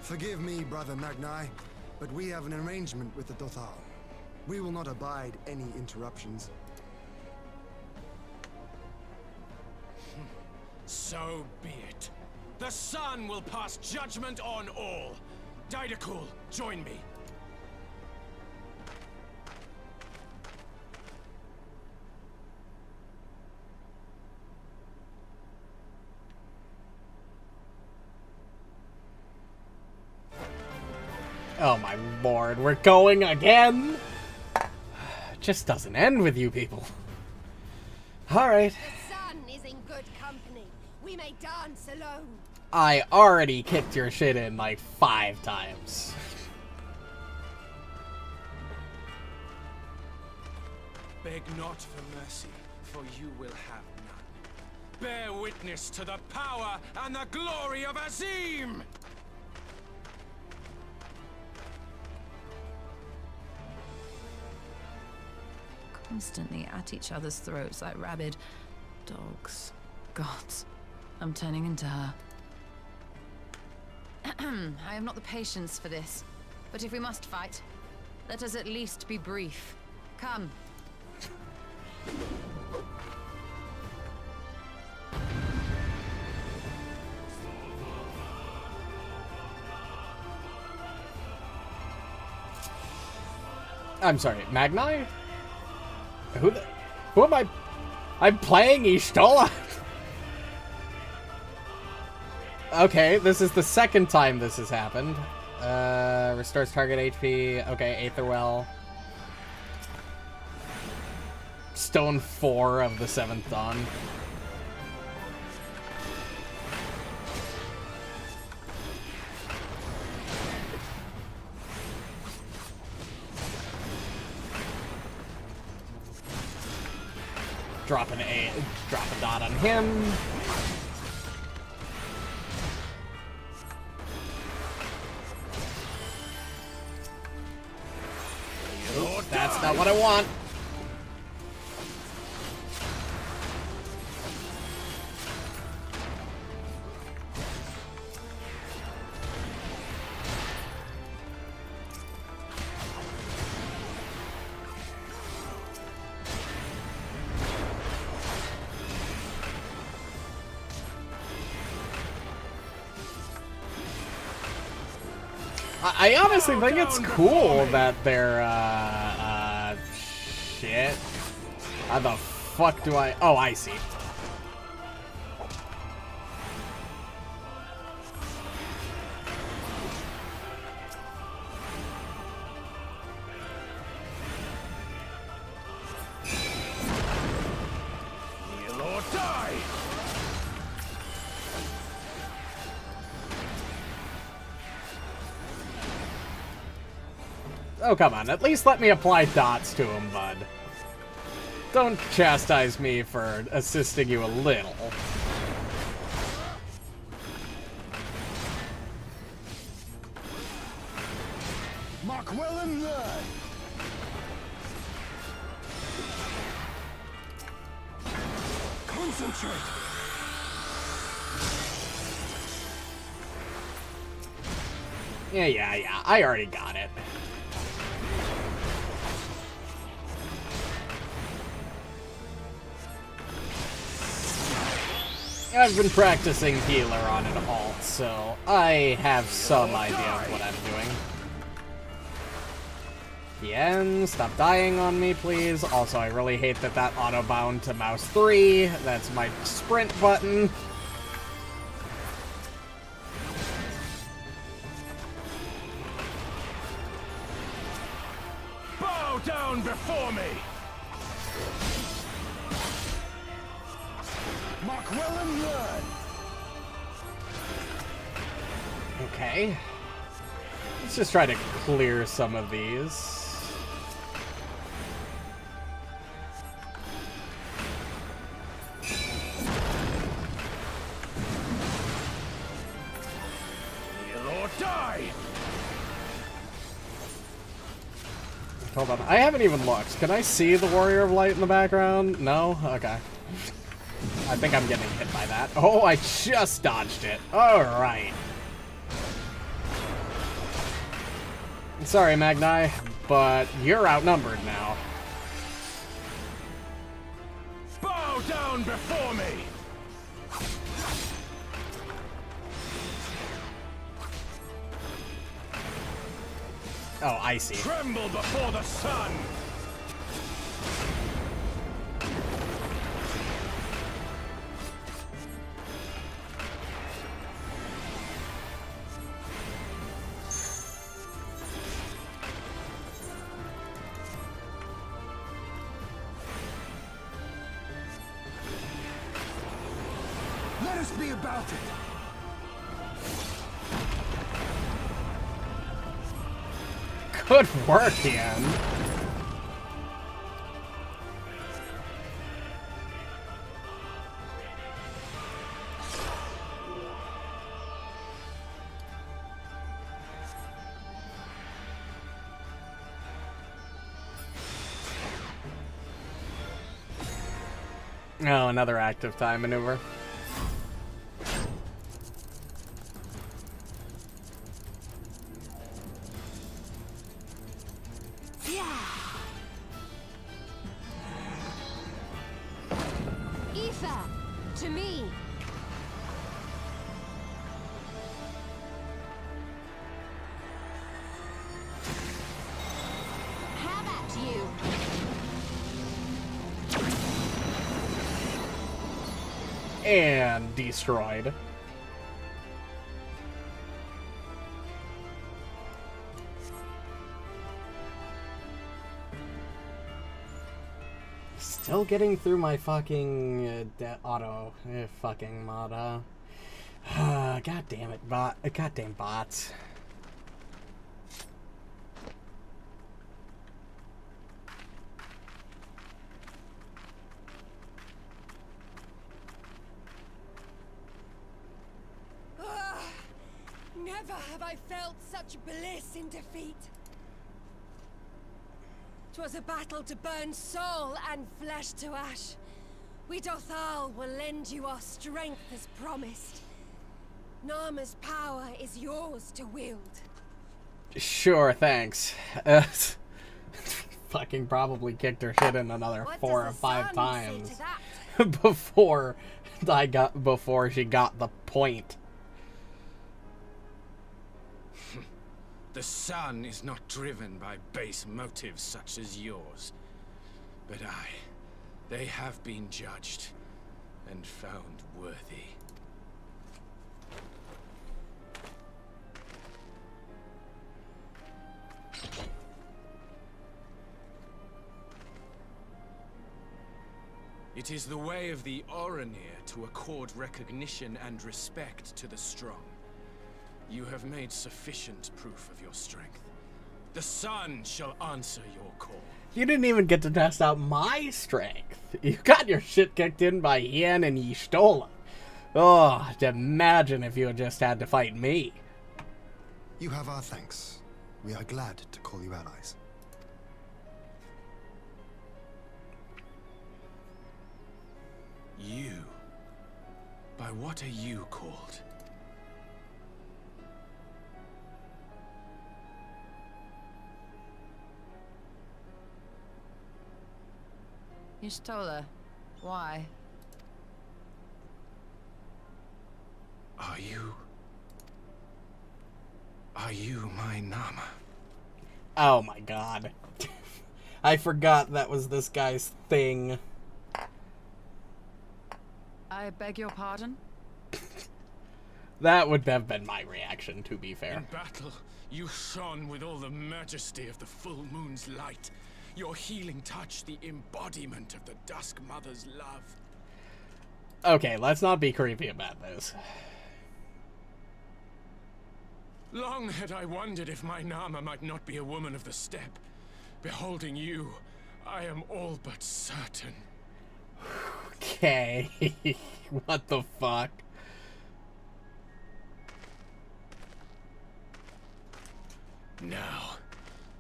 [SPEAKER 4] Forgive me, Brother Magni, but we have an arrangement with the Dothal. We will not abide any interruptions.
[SPEAKER 8] So be it. The sun will pass judgment on all. Didakul, join me.
[SPEAKER 1] Oh my lord, we're going again? It just doesn't end with you people. Alright.
[SPEAKER 7] The sun is in good company. We may dance alone.
[SPEAKER 1] I already kicked your shit in like 5 times.
[SPEAKER 8] Beg not for mercy, for you will have none. Bear witness to the power and the glory of Azim!
[SPEAKER 6] Constantly at each other's throats like rabid dogs. Gods, I'm turning into her. I have not the patience for this, but if we must fight, let us at least be brief. Come.
[SPEAKER 1] I'm sorry, Magni? Who am I? I'm playing Ishtola? Okay, this is the second time this has happened. Restores target HP. Okay, Aetherwell. Stone 4 of the 7th Dawn. Drop a dot on him. Ooh, that's not what I want. I honestly think it's cool that they're, shit. How the fuck do I... Oh, I see.
[SPEAKER 8] Kneel or die!
[SPEAKER 1] Oh, come on. At least let me apply dots to him, bud. Don't chastise me for assisting you a little.
[SPEAKER 4] Mark well and learn. Concentrate.
[SPEAKER 1] Yeah. I already got it. I've been practicing healer on an alt, so I have some idea of what I'm doing. Yen, stop dying on me, please. Also, I really hate that that auto-bound to mouse 3. That's my sprint button.
[SPEAKER 8] Bow down before me!
[SPEAKER 4] Mark well and learn.
[SPEAKER 1] Okay. Let's just try to clear some of these.
[SPEAKER 8] Kneel or die!
[SPEAKER 1] Hold on. I haven't even looked. Can I see the Warrior of Light in the background? No? Okay. I think I'm getting hit by that. Oh, I just dodged it. Alright. Sorry, Magni, but you're outnumbered now.
[SPEAKER 8] Bow down before me!
[SPEAKER 1] Oh, I see.
[SPEAKER 8] Tremble before the sun!
[SPEAKER 4] Let us us be about it.
[SPEAKER 1] Good work, Ian. Oh, another active time maneuver.
[SPEAKER 7] Aoife, to me. How about you?
[SPEAKER 1] And destroyed. Still getting through my fucking auto fucking mod, huh? God damn it, goddamn bots.
[SPEAKER 7] Never have I felt such bliss in defeat. 'Twas a battle to burn soul and flesh to ash. We Dothal will lend you our strength as promised. Narma's power is yours to wield.
[SPEAKER 1] Sure, thanks. Fucking probably kicked her shit in another
[SPEAKER 7] What
[SPEAKER 1] 4 or
[SPEAKER 7] does the
[SPEAKER 1] 5
[SPEAKER 7] sun
[SPEAKER 1] times
[SPEAKER 7] say to that?
[SPEAKER 1] before she got the point.
[SPEAKER 8] The sun is not driven by base motives such as yours. But they have been judged and found worthy. It is the way of the Oranir to accord recognition and respect to the strong. You have made sufficient proof of your strength. The sun shall answer your call.
[SPEAKER 1] You didn't even get to test out my strength. You got your shit kicked in by Yen and Y'shtola. Oh, imagine if you had just had to fight me.
[SPEAKER 4] You have our thanks. We are glad to call you allies.
[SPEAKER 8] You? By what are you called?
[SPEAKER 6] Y'shtola, why?
[SPEAKER 8] Are you my Nama?
[SPEAKER 1] Oh my god. I forgot that was this guy's thing.
[SPEAKER 6] I beg your pardon?
[SPEAKER 1] That would have been my reaction, to be fair.
[SPEAKER 8] In battle, you shone with all the majesty of the full moon's light. Your healing touch, the embodiment of the Dusk Mother's love.
[SPEAKER 1] Okay, let's not be creepy about this.
[SPEAKER 8] Long had I wondered if my Nama might not be a woman of the steppe. Beholding you, I am all but certain.
[SPEAKER 1] Okay, what the fuck?
[SPEAKER 8] Now,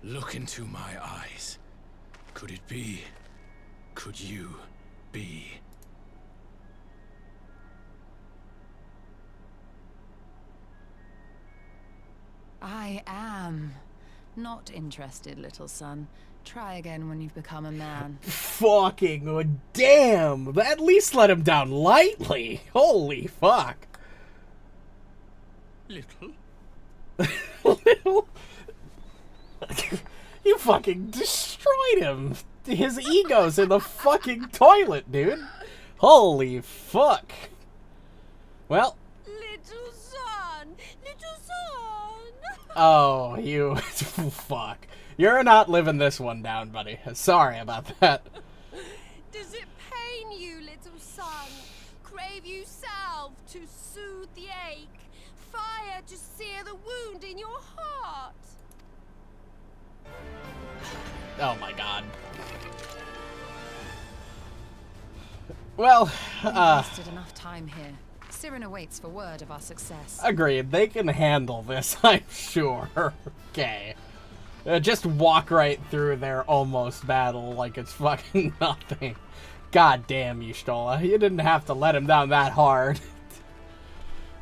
[SPEAKER 8] look into my eyes. Could it be? Could you be?
[SPEAKER 6] I am. Not interested, little son. Try again when you've become a man.
[SPEAKER 1] Fucking damn! At least let him down lightly. Holy fuck.
[SPEAKER 8] Little?
[SPEAKER 1] Little? You fucking destroyed him. His ego's in the fucking toilet, dude. Holy fuck. Well.
[SPEAKER 7] Little son! Little son!
[SPEAKER 1] Oh, you. Fuck. You're not living this one down, buddy. Sorry about that.
[SPEAKER 7] Does it pain you, little son? gave you salve to soothe the ache, fire to sear the wound in your heart.
[SPEAKER 1] Oh my god. Well,
[SPEAKER 6] We've wasted enough time here. Siren awaits for word of our success.
[SPEAKER 1] Agreed. They can handle this, I'm sure. Okay. Just walk right through their almost battle like it's fucking nothing. God damn, Y'shtola. You didn't have to let him down that hard.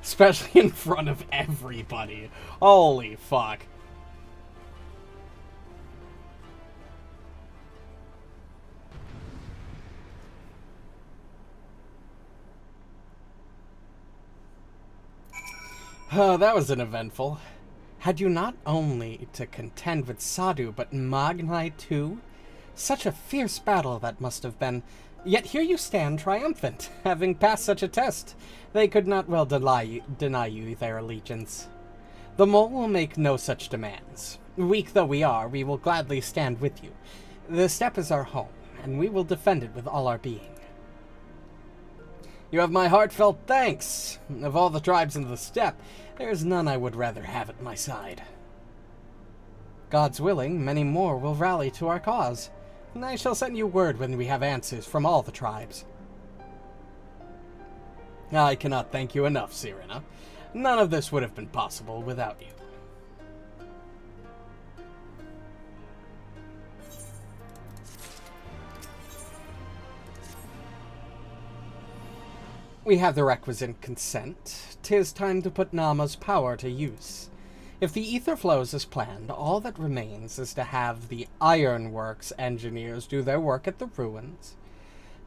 [SPEAKER 1] Especially in front of everybody. Holy fuck. Oh, that was uneventful. Had you not only to contend with Sadu, but Magnai too? Such a fierce battle that must have been. Yet here you stand triumphant, having passed such a test. They could not well deny you their allegiance. The mole will make no such demands. Weak though we are, we will gladly stand with you. The steppe is our home, and we will defend it with all our being. You have my heartfelt thanks. Of all the tribes in the steppe, there is none I would rather have at my side. God's willing, many more will rally to our cause, and I shall send you word when we have answers from all the tribes. I cannot thank you enough, Sirena. None of this would have been possible without you. We have the requisite consent. 'Tis time to put Nama's power to use. If the ether flows as planned, all that remains is to have the ironworks engineers do their work at the ruins.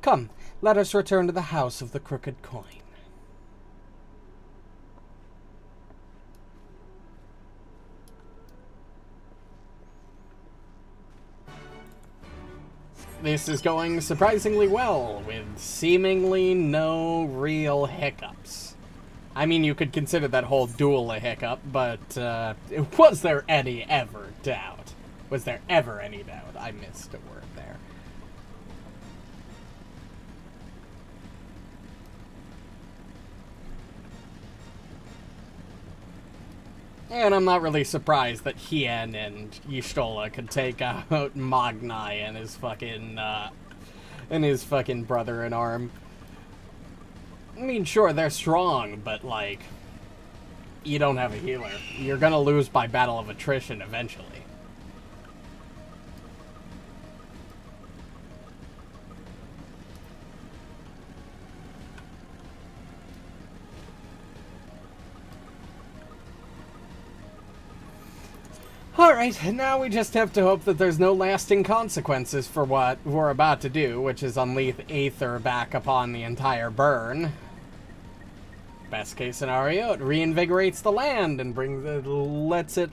[SPEAKER 1] Come, let us return to the House of the Crooked Coin. This is going surprisingly well, with seemingly no real hiccups. I mean, you could consider that whole duel a hiccup, but was there any ever doubt? Was there ever any doubt? I missed a word there. And I'm not really surprised that Hien and Y'shtola could take out Magnai and his fucking brother-in-arm. I mean, sure, they're strong, but, like, you don't have a healer. You're gonna lose by battle of attrition eventually. Alright, now we just have to hope that there's no lasting consequences for what we're about to do, which is unleash Aether back upon the entire burn. Best case scenario, it reinvigorates the land and lets it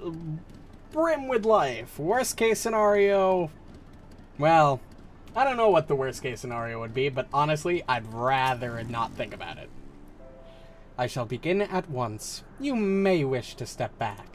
[SPEAKER 1] brim with life. Worst case scenario, well, I don't know what the worst case scenario would be, but honestly, I'd rather not think about it. I shall begin at once. You may wish to step back.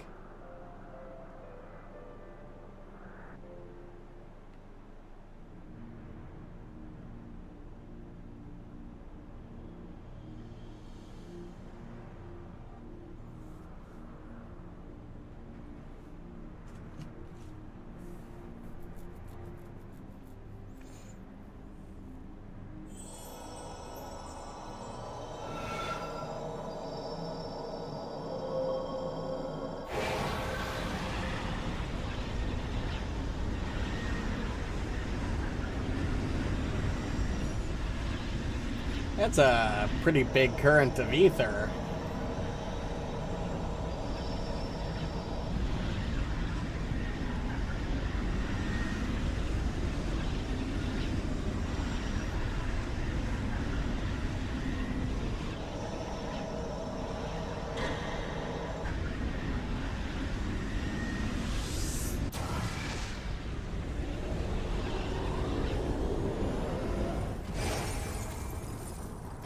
[SPEAKER 1] That's a pretty big current of ether.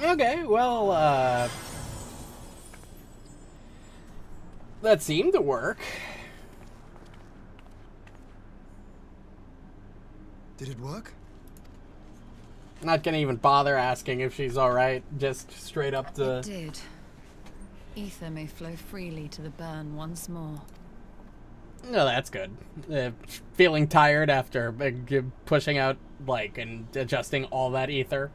[SPEAKER 1] Okay, well, that seemed to work.
[SPEAKER 4] Did it work?
[SPEAKER 1] Not gonna even bother asking if she's alright. Just straight up to...
[SPEAKER 6] It did. Ether may flow freely to the burn once more.
[SPEAKER 1] No, that's good. Feeling tired after pushing out, like, and adjusting all that ether?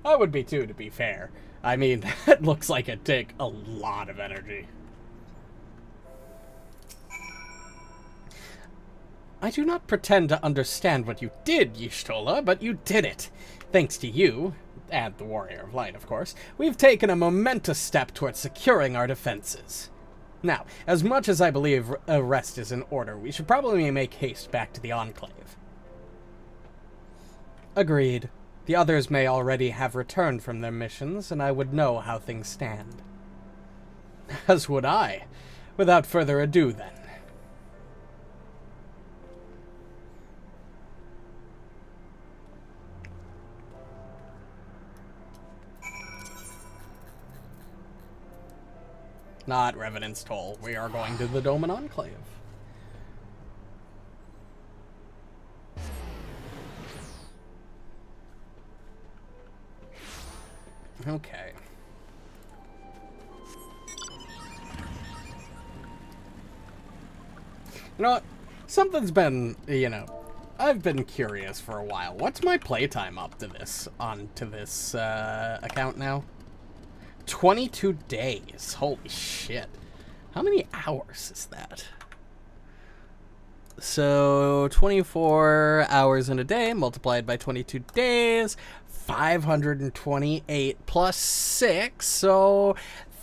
[SPEAKER 1] I would be too, to be fair. I mean, that looks like it'd take a lot of energy. I do not pretend to understand what you did, Y'shtola, but you did it. Thanks to you, and the Warrior of Light, of course, we've taken a momentous step towards securing our defenses. Now, as much as I believe a rest is in order, we should probably make haste back to the Enclave. Agreed. The others may already have returned from their missions, and I would know how things stand. As would I. Without further ado, then. Not Revenant's Toll. We are going to the Doman Enclave. Okay. You know what? Something's been, I've been curious for a while. What's my playtime up to this, account now? 22 days. Holy shit. How many hours is that? So, 24 hours in a day multiplied by 22 days, 528 plus 6, so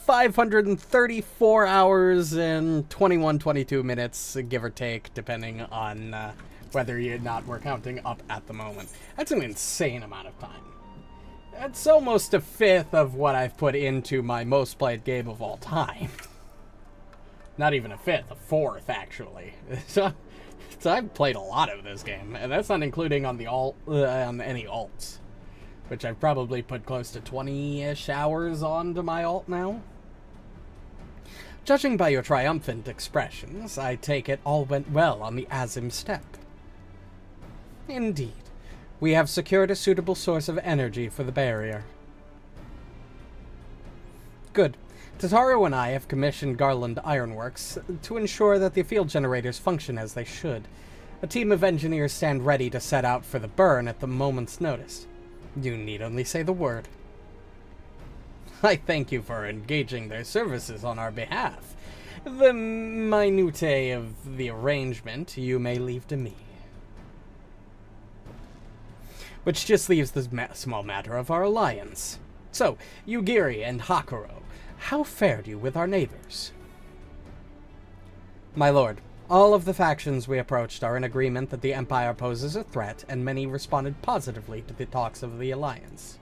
[SPEAKER 1] 534 hours and 22 minutes, give or take, depending on whether we're counting up at the moment. That's an insane amount of time. That's almost a fifth of what I've put into my most played game of all time. Not even a fifth, a fourth, actually. So I've played a lot of this game, and that's not including on the on any alts, which I've probably put close to 20-ish hours onto my alt now. Judging by your triumphant expressions, I take it all went well on the Azim Steppe. Indeed. We have secured a suitable source of energy for the barrier. Good. Tataru and I have commissioned Garland Ironworks to ensure that the field generators function as they should. A team of engineers stand ready to set out for the burn at the moment's notice. You need only say the word. I thank you for engaging their services on our behalf. The minutiae of the arrangement you may leave to me. Which just leaves the small matter of our alliance. So, Yugiri and Hakuro, how fared you with our neighbors? My lord, all of the factions we approached are in agreement that the Empire poses a threat, and many responded positively to the talks of the alliance.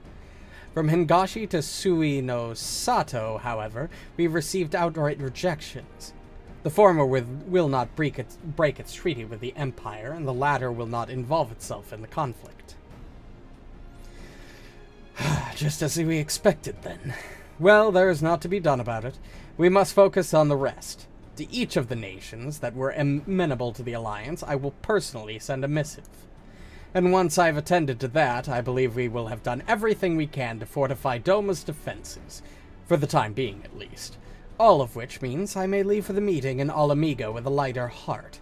[SPEAKER 1] From Hingashi to Sui no Sato, however, we've received outright rejections. The former will not break its treaty with the Empire, and the latter will not involve itself in the conflict. Just as we expected, then. Well, there is naught to be done about it. We must focus on the rest. To each of the nations that were amenable to the alliance, I will personally send a missive. And once I've attended to that, I believe we will have done everything we can to fortify Doma's defenses, for the time being at least. All of which means I may leave for the meeting in Alamigo with a lighter heart.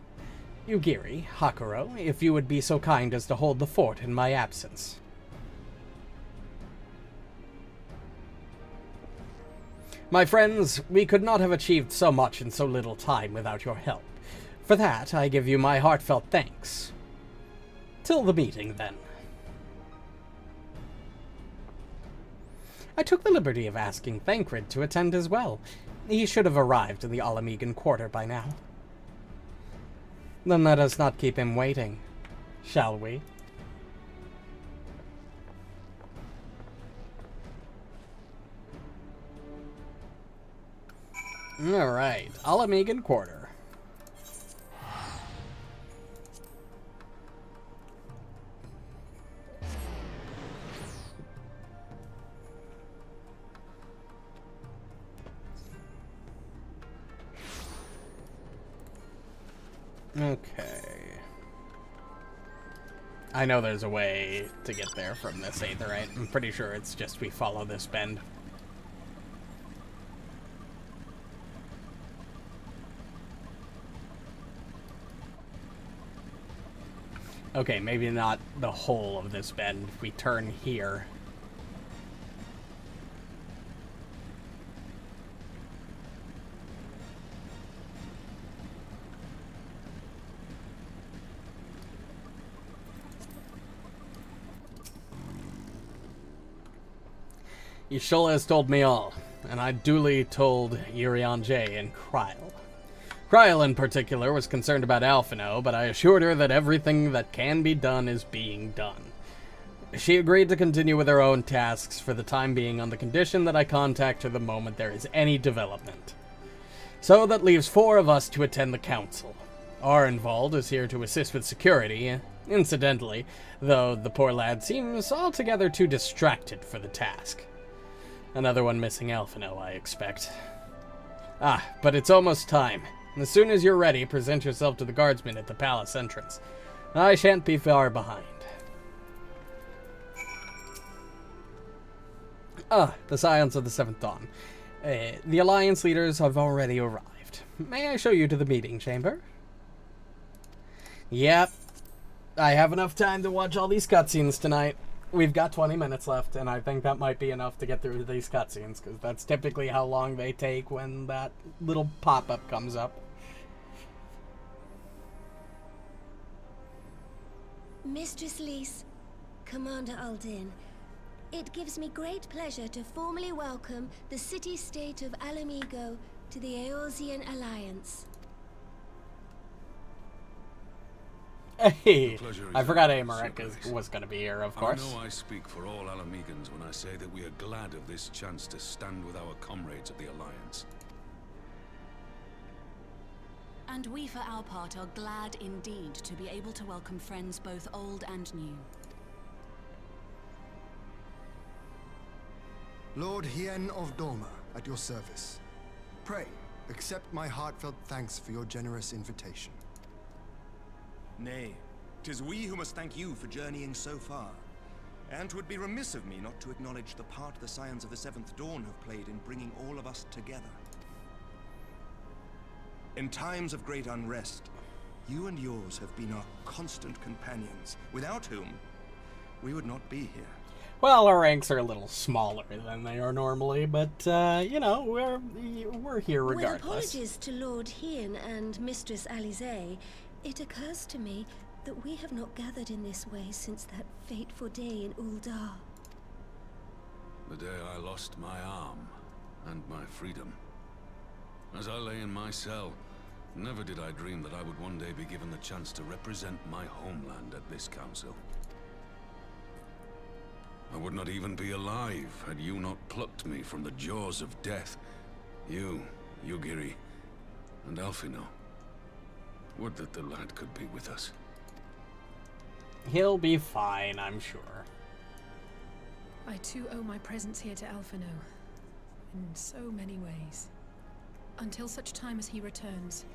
[SPEAKER 1] Yugiri, Hakuro, if you would be so kind as to hold the fort in my absence. My friends, we could not have achieved so much in so little time without your help. For that, I give you my heartfelt thanks. Till the meeting, then. I took the liberty of asking Thancred to attend as well. He should have arrived in the Alamigan quarter by now. Then let us not keep him waiting, shall we? Alright, Alamigan quarter. Okay. I know there's a way to get there from this Aetherite. I'm pretty sure it's just we follow this bend. Okay, maybe not the whole of this bend. We turn here. Y'shtola has told me all, and I duly told Urian J and Kryl. Kryl in particular was concerned about Alphino, but I assured her that everything that can be done is being done. She agreed to continue with her own tasks for the time being on the condition that I contact her the moment there is any development. So that leaves 4 of us to attend the council. Arnvald is here to assist with security, incidentally, though the poor lad seems altogether too distracted for the task. Another one missing Alphino, I expect. Ah, but it's almost time. As soon as you're ready, present yourself to the guardsmen at the palace entrance. I shan't be far behind. The Scions of the Seventh Dawn. The Alliance leaders have already arrived. May I show you to the meeting chamber? Yep. I have enough time to watch all these cutscenes tonight. We've got 20 minutes left, and I think that might be enough to get through these cutscenes, because that's typically how long they take when that little pop-up comes up.
[SPEAKER 7] Mistress Lys, Commander Aldin, it gives me great pleasure to formally welcome the city-state of Alamigo to the Eorzean Alliance.
[SPEAKER 1] Hey, I forgot Amarek was going to be here, of course.
[SPEAKER 9] I know I speak for all Alamegans when I say that we are glad of this chance to stand with our comrades of the Alliance.
[SPEAKER 10] And we, for our part, are glad indeed to be able to welcome friends both old and new.
[SPEAKER 4] Lord Hien of Dorma, at your service. Pray, accept my heartfelt thanks for your generous invitation.
[SPEAKER 11] Nay, 'tis we who must thank you for journeying so far. And 'twould be remiss of me not to acknowledge the part the Scions of the Seventh Dawn have played in bringing all of us together. In times of great unrest, you and yours have been our constant companions, without whom we would not be here.
[SPEAKER 1] Well, our ranks are a little smaller than they are normally, but, you know, we're here regardless.
[SPEAKER 7] With apologies to Lord Hien and Mistress Alize, it occurs to me that we have not gathered in this way since that fateful day in Uldar.
[SPEAKER 9] The day I lost my arm and my freedom. As I lay in my cell, never did I dream that I would one day be given the chance to represent my homeland at this council. I would not even be alive had you not plucked me from the jaws of death. You, Yugiri, and Alphino. Would that the lad could be with us.
[SPEAKER 1] He'll be fine, I'm sure.
[SPEAKER 2] I too owe my presence here to Alphino, in so many ways. Until such time as he returns,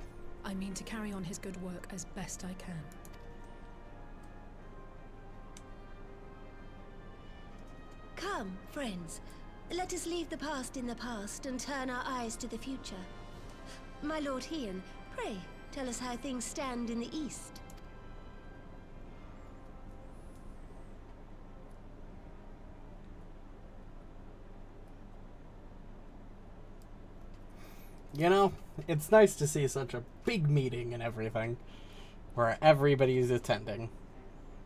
[SPEAKER 2] I mean to carry on his good work as best I can.
[SPEAKER 7] Come, friends. Let us leave the past in the past and turn our eyes to the future. My Lord Hien, pray, tell us how things stand in the east.
[SPEAKER 1] You know, it's nice to see such a big meeting and everything, where everybody's attending.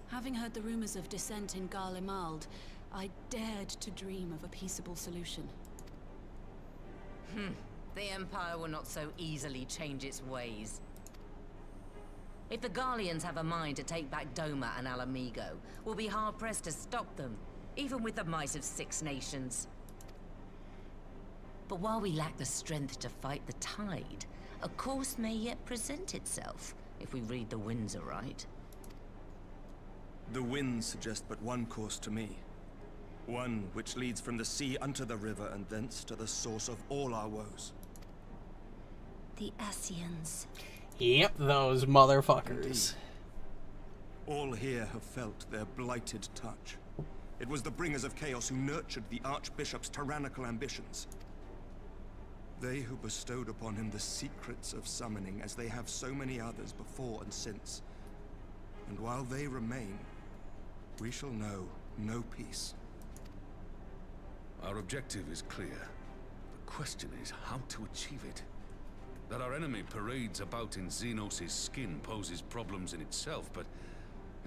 [SPEAKER 10] Having heard the rumors of dissent in Garlemald, I dared to dream of a peaceable solution.
[SPEAKER 12] The Empire will not so easily change its ways. If the Garleans have a mind to take back Doma and Alamigo, we'll be hard-pressed to stop them, even with the might of 6 nations. But while we lack the strength to fight the tide, a course may yet present itself, if we read the winds aright.
[SPEAKER 11] The winds suggest but one course to me. One which leads from the sea unto the river and thence to the source of all our woes.
[SPEAKER 7] The Ascians.
[SPEAKER 1] Yep, those motherfuckers.
[SPEAKER 11] All here have felt their blighted touch. It was the bringers of chaos who nurtured the Archbishop's tyrannical ambitions. They who bestowed upon him the secrets of summoning, as they have so many others before and since. And while they remain, we shall know no peace.
[SPEAKER 9] Our objective is clear. The question is how to achieve it. That our enemy parades about in Xenos' skin poses problems in itself, but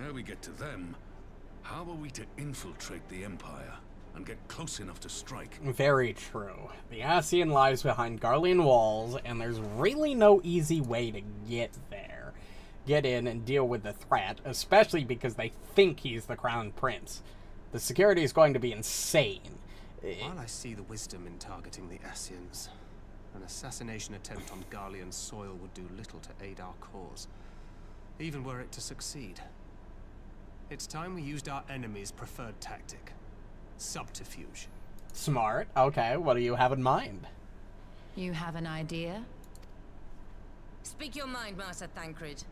[SPEAKER 9] ere we get to them, how are we to infiltrate the Empire and get close enough to strike?
[SPEAKER 1] Very true. The Ascian lies behind Garlean walls, and there's really no easy way to get there. Get in and deal with the threat, especially because they think he's the Crown Prince. The security is going to be insane.
[SPEAKER 13] While I see the wisdom in targeting the Ascians, an assassination attempt on Garlean soil would do little to aid our cause, even were it to succeed. It's time we used our enemy's preferred tactic. Subterfuge.
[SPEAKER 1] Smart. Okay, what do you have in mind?
[SPEAKER 6] You have an idea?
[SPEAKER 12] Speak your mind, Master Thancred.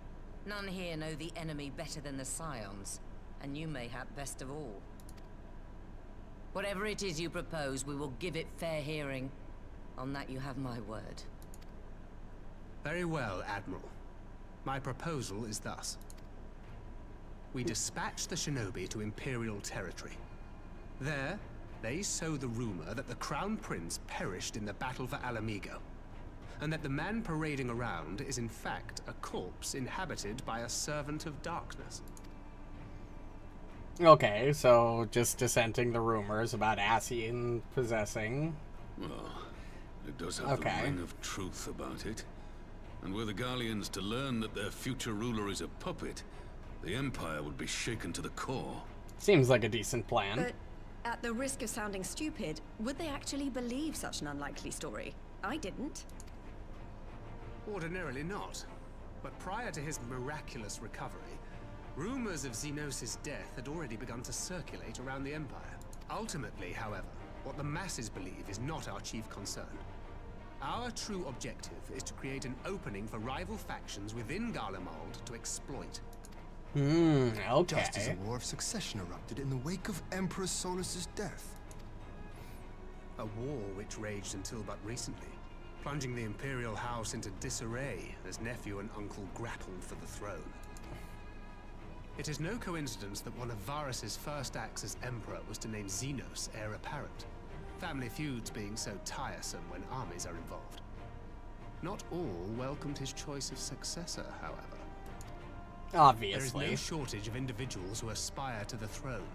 [SPEAKER 12] None here know the enemy better than the Scions, and you mayhap best of all. Whatever it is you propose, we will give it fair hearing. On that you have my word.
[SPEAKER 13] Very well, Admiral. My proposal is thus. We dispatch the shinobi to Imperial territory. There, they sow the rumor that the Crown Prince perished in the battle for Alamigo, and that the man parading around is in fact a corpse inhabited by a servant of darkness.
[SPEAKER 1] Okay, so just dissenting the rumors about Ascian possessing.
[SPEAKER 9] Well, it does have the ring of truth about it. And were the Garleans to learn that their future ruler is a puppet, the Empire would be shaken to the core.
[SPEAKER 1] Seems like a decent plan.
[SPEAKER 3] But at the risk of sounding stupid, would they actually believe such an unlikely story? I didn't.
[SPEAKER 13] Ordinarily not. But prior to his miraculous recovery, rumors of Xenos' death had already begun to circulate around the Empire. Ultimately, however, what the masses believe is not our chief concern. Our true objective is to create an opening for rival factions within Garlemald to exploit.
[SPEAKER 1] Okay.
[SPEAKER 4] Just as a war of succession erupted in the wake of Emperor Solus's death.
[SPEAKER 13] A war which raged until but recently, plunging the Imperial House into disarray as nephew and uncle grappled for the throne. It is no coincidence that one of Varus's first acts as Emperor was to name Xenos heir apparent. Family feuds being so tiresome when armies are involved. Not all welcomed his choice of successor, however.
[SPEAKER 1] Obviously.
[SPEAKER 13] There is no shortage of individuals who aspire to the throne,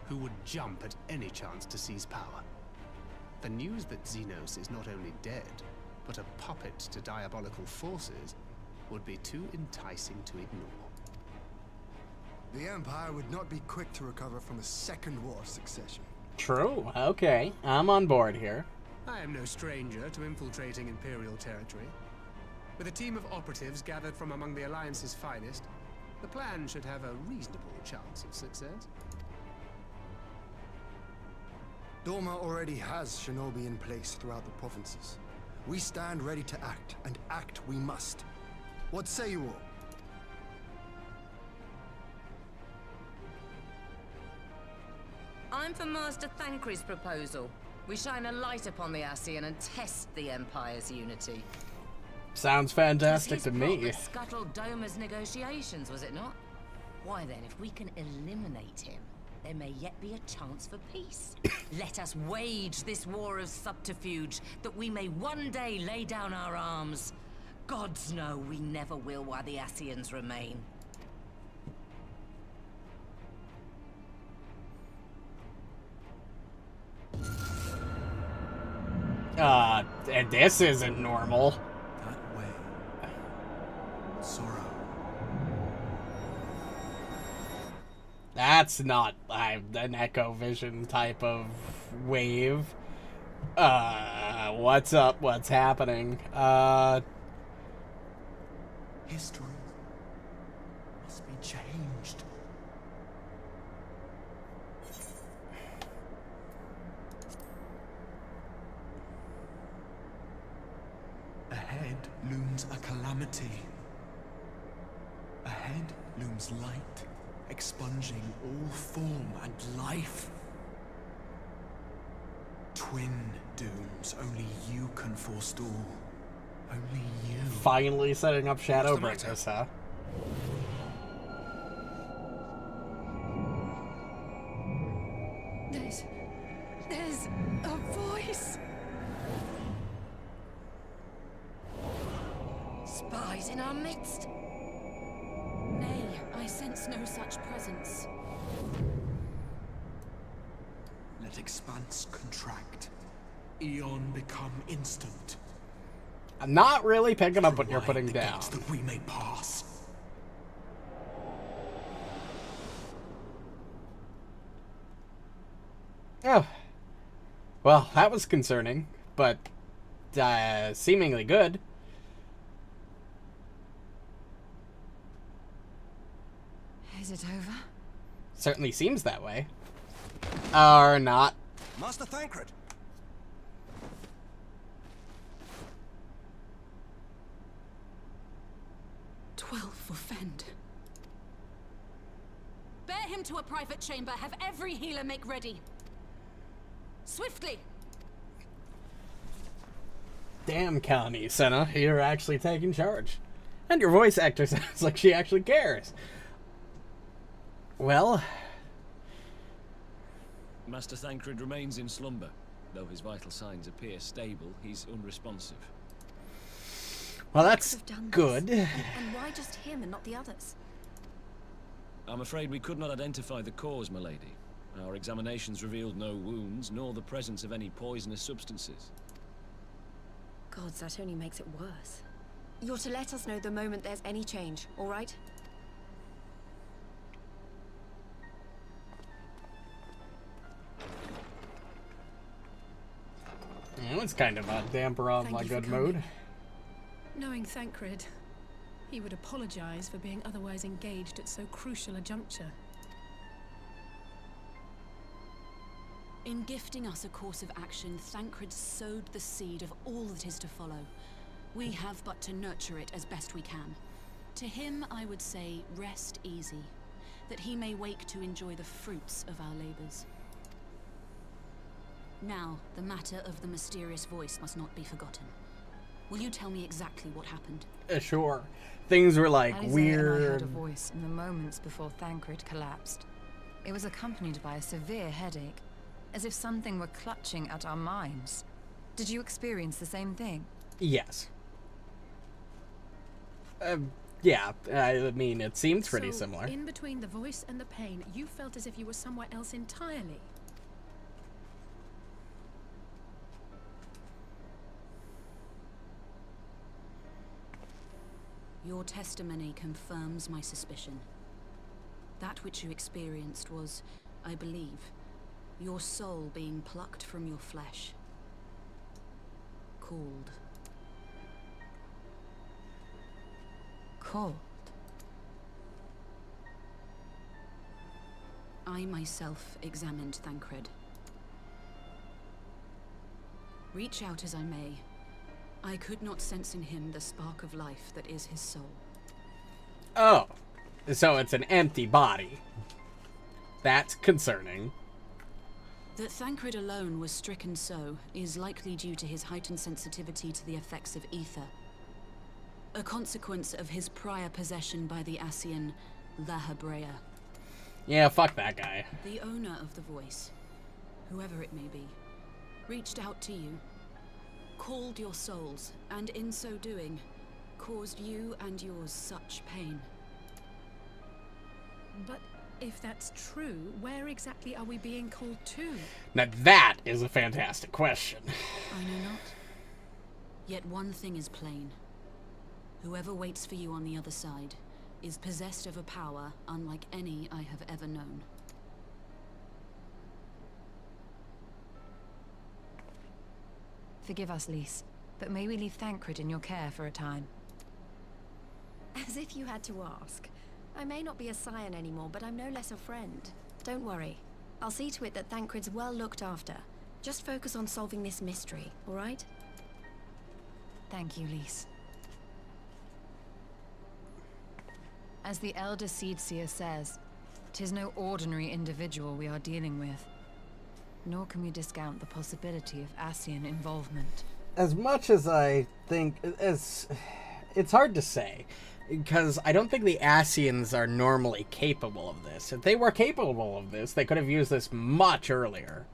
[SPEAKER 13] who would jump at any chance to seize power. The news that Xenos is not only dead, but a puppet to diabolical forces, would be too enticing to ignore.
[SPEAKER 4] The Empire would not be quick to recover from a second war of succession.
[SPEAKER 1] True. Okay. I'm on board here.
[SPEAKER 13] I am no stranger to infiltrating Imperial territory. With a team of operatives gathered from among the Alliance's finest, the plan should have a reasonable chance of success.
[SPEAKER 4] Dorma already has shinobi in place throughout the provinces. We stand ready to act, and act we must. What say you all?
[SPEAKER 12] I'm for Master Thancred's proposal. We shine a light upon the Ascian and test the Empire's unity.
[SPEAKER 1] Sounds fantastic to me.
[SPEAKER 12] It was his plot that scuttled Doma's negotiations, was it not? Why then, if we can eliminate him, there may yet be a chance for peace. Let us wage this war of subterfuge, that we may one day lay down our arms. Gods know we never will while the Ascians remain.
[SPEAKER 1] This isn't normal.
[SPEAKER 11] That way. Sorrow.
[SPEAKER 1] That's not an Echo Vision type of wave. What's up? What's happening?
[SPEAKER 11] History must be changed. Ahead looms a calamity. Ahead looms light
[SPEAKER 14] expunging all form and life. Twin dooms only you can forestall. Only you.
[SPEAKER 1] Finally setting up Shadowbringers, huh?
[SPEAKER 2] There's a voice.
[SPEAKER 3] Spies in our midst.
[SPEAKER 10] Nay, I sense no such presence.
[SPEAKER 14] Let expanse contract. Eon become instant.
[SPEAKER 1] I'm not really picking up what you're putting down.
[SPEAKER 14] That we may pass.
[SPEAKER 1] Oh. Well, that was concerning, but seemingly good.
[SPEAKER 6] Is it over?
[SPEAKER 1] Certainly seems that way. Or not.
[SPEAKER 11] Master Thancred!
[SPEAKER 10] 12 for Fend. Bear him to a private chamber. Have every healer make ready. Swiftly!
[SPEAKER 1] Damn, Connie, Senna, you're actually taking charge. And your voice actor sounds like she actually cares. Well...
[SPEAKER 15] Master Thancred remains in slumber. Though his vital signs appear stable, he's unresponsive.
[SPEAKER 1] Well, that's good.
[SPEAKER 3] And why just him and not the others?
[SPEAKER 15] I'm afraid we could not identify the cause, my lady. Our examinations revealed no wounds, nor the presence of any poisonous substances.
[SPEAKER 3] Gods, that only makes it worse. You're to let us know the moment there's any change, all right?
[SPEAKER 1] That was kind of a damper on my good mood.
[SPEAKER 2] Knowing Thancred, he would apologize for being otherwise engaged at so crucial a juncture.
[SPEAKER 10] In gifting us a course of action, Thancred sowed the seed of all that is to follow. We have but to nurture it as best we can. To him, I would say, rest easy, that he may wake to enjoy the fruits of our labors. Now, the matter of the mysterious voice must not be forgotten. Will you tell me exactly what happened?
[SPEAKER 1] Sure. Things were like
[SPEAKER 6] Alize
[SPEAKER 1] weird.
[SPEAKER 6] And I heard a voice in the moments before Thancred collapsed. It was accompanied by a severe headache, as if something were clutching at our minds. Did you experience the same thing?
[SPEAKER 1] Yes. Yeah, I mean, it seems pretty similar.
[SPEAKER 2] In between the voice and the pain, you felt as if you were somewhere else entirely.
[SPEAKER 10] Your testimony confirms my suspicion. That which you experienced was, I believe, your soul being plucked from your flesh. Called.
[SPEAKER 6] Called?
[SPEAKER 10] I myself examined Thancred. Reach out as I may, I could not sense in him the spark of life that is his soul.
[SPEAKER 1] Oh, so it's an empty body. That's concerning.
[SPEAKER 10] That Thancred alone was stricken so is likely due to his heightened sensitivity to the effects of ether. A consequence of his prior possession by the Ascian Lahabrea.
[SPEAKER 1] Yeah, fuck that guy.
[SPEAKER 10] The owner of the voice, whoever it may be, reached out to you, called your souls, and in so doing, caused you and yours such pain.
[SPEAKER 2] But if that's true, where exactly are we being called to?
[SPEAKER 1] Now that is a fantastic question.
[SPEAKER 10] I know not. Yet one thing is plain. Whoever waits for you on the other side is possessed of a power unlike any I have ever known.
[SPEAKER 6] Forgive us, Lise, but may we leave Thancred in your care for a time?
[SPEAKER 3] As if you had to ask. I may not be a scion anymore, but I'm no less a friend. Don't worry. I'll see to it that Thancred's well looked after. Just focus on solving this mystery, all right?
[SPEAKER 6] Thank you, Lise. As the Elder Seedseer says, 'Tis no ordinary individual we are dealing with. Nor can we discount the possibility of Ascian involvement.
[SPEAKER 1] As much as I think... It's hard to say, because I don't think the Ascians are normally capable of this. If they were capable of this, they could have used this much earlier.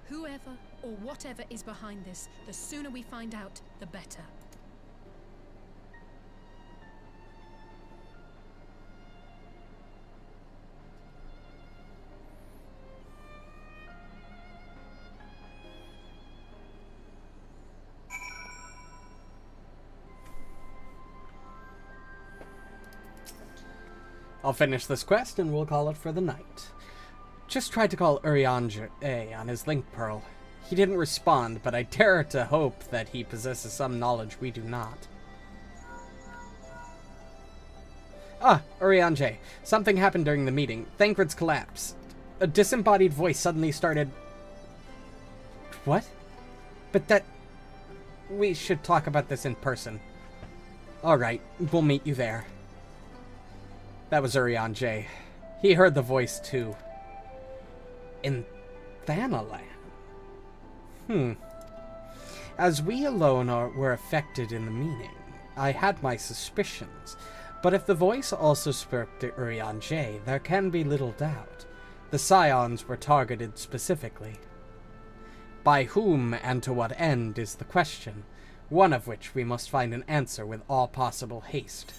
[SPEAKER 2] Whoever or whatever is behind this, the sooner we find out, the better.
[SPEAKER 1] I'll finish this quest and we'll call it for the night. Just tried to call Urianger on his link pearl. He didn't respond, but I dare to hope that he possesses some knowledge we do not. Ah, Urianger. Something happened during the meeting. Thancred's collapsed. A disembodied voice suddenly started... What? But that... We should talk about this in person. Alright, we'll meet you there. That was Urianger. He heard the voice too. In Thanalan? As we alone were affected in the meeting, I had my suspicions. But if the voice also spoke to Urianger, there can be little doubt. The Scions were targeted specifically. By whom and to what end is the question, one of which we must find an answer with all possible haste.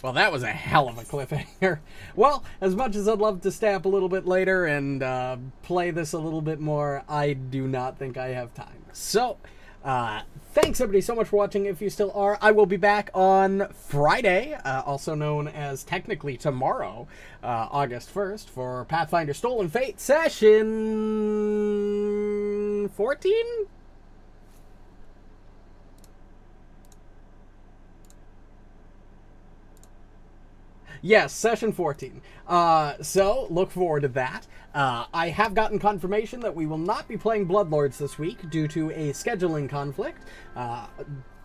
[SPEAKER 1] Well, that was a hell of a cliffhanger. Well, as much as I'd love to stay up a little bit later and play this a little bit more, I do not think I have time. So, thanks everybody so much for watching. If you still are, I will be back on Friday, also known as technically tomorrow, August 1st, for Pathfinder Stolen Fate Session 14? Yes, Session 14. So, look forward to that. I have gotten confirmation that we will not be playing Bloodlords this week due to a scheduling conflict.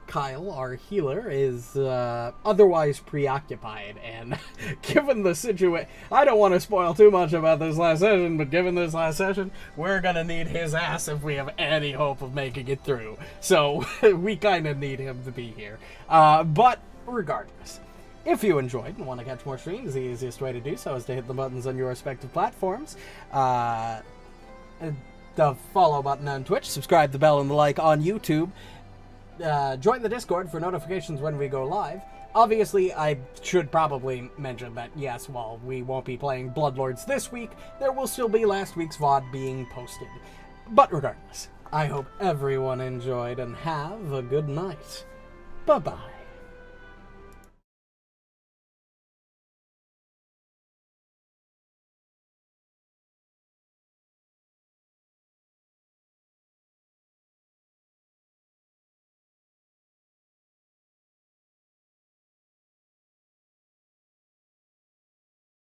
[SPEAKER 1] Kyle, our healer, is otherwise preoccupied, and given the situation... I don't want to spoil too much about this last session, but given this last session, we're going to need his ass if we have any hope of making it through. So, we kind of need him to be here. But, regardless... If you enjoyed and want to catch more streams, the easiest way to do so is to hit the buttons on your respective platforms. The follow button on Twitch, subscribe, the bell, and the like on YouTube. Join the Discord for notifications when we go live. Obviously, I should probably mention that, yes, while we won't be playing Bloodlords this week, there will still be last week's VOD being posted. But regardless, I hope everyone enjoyed and have a good night. Bye-bye.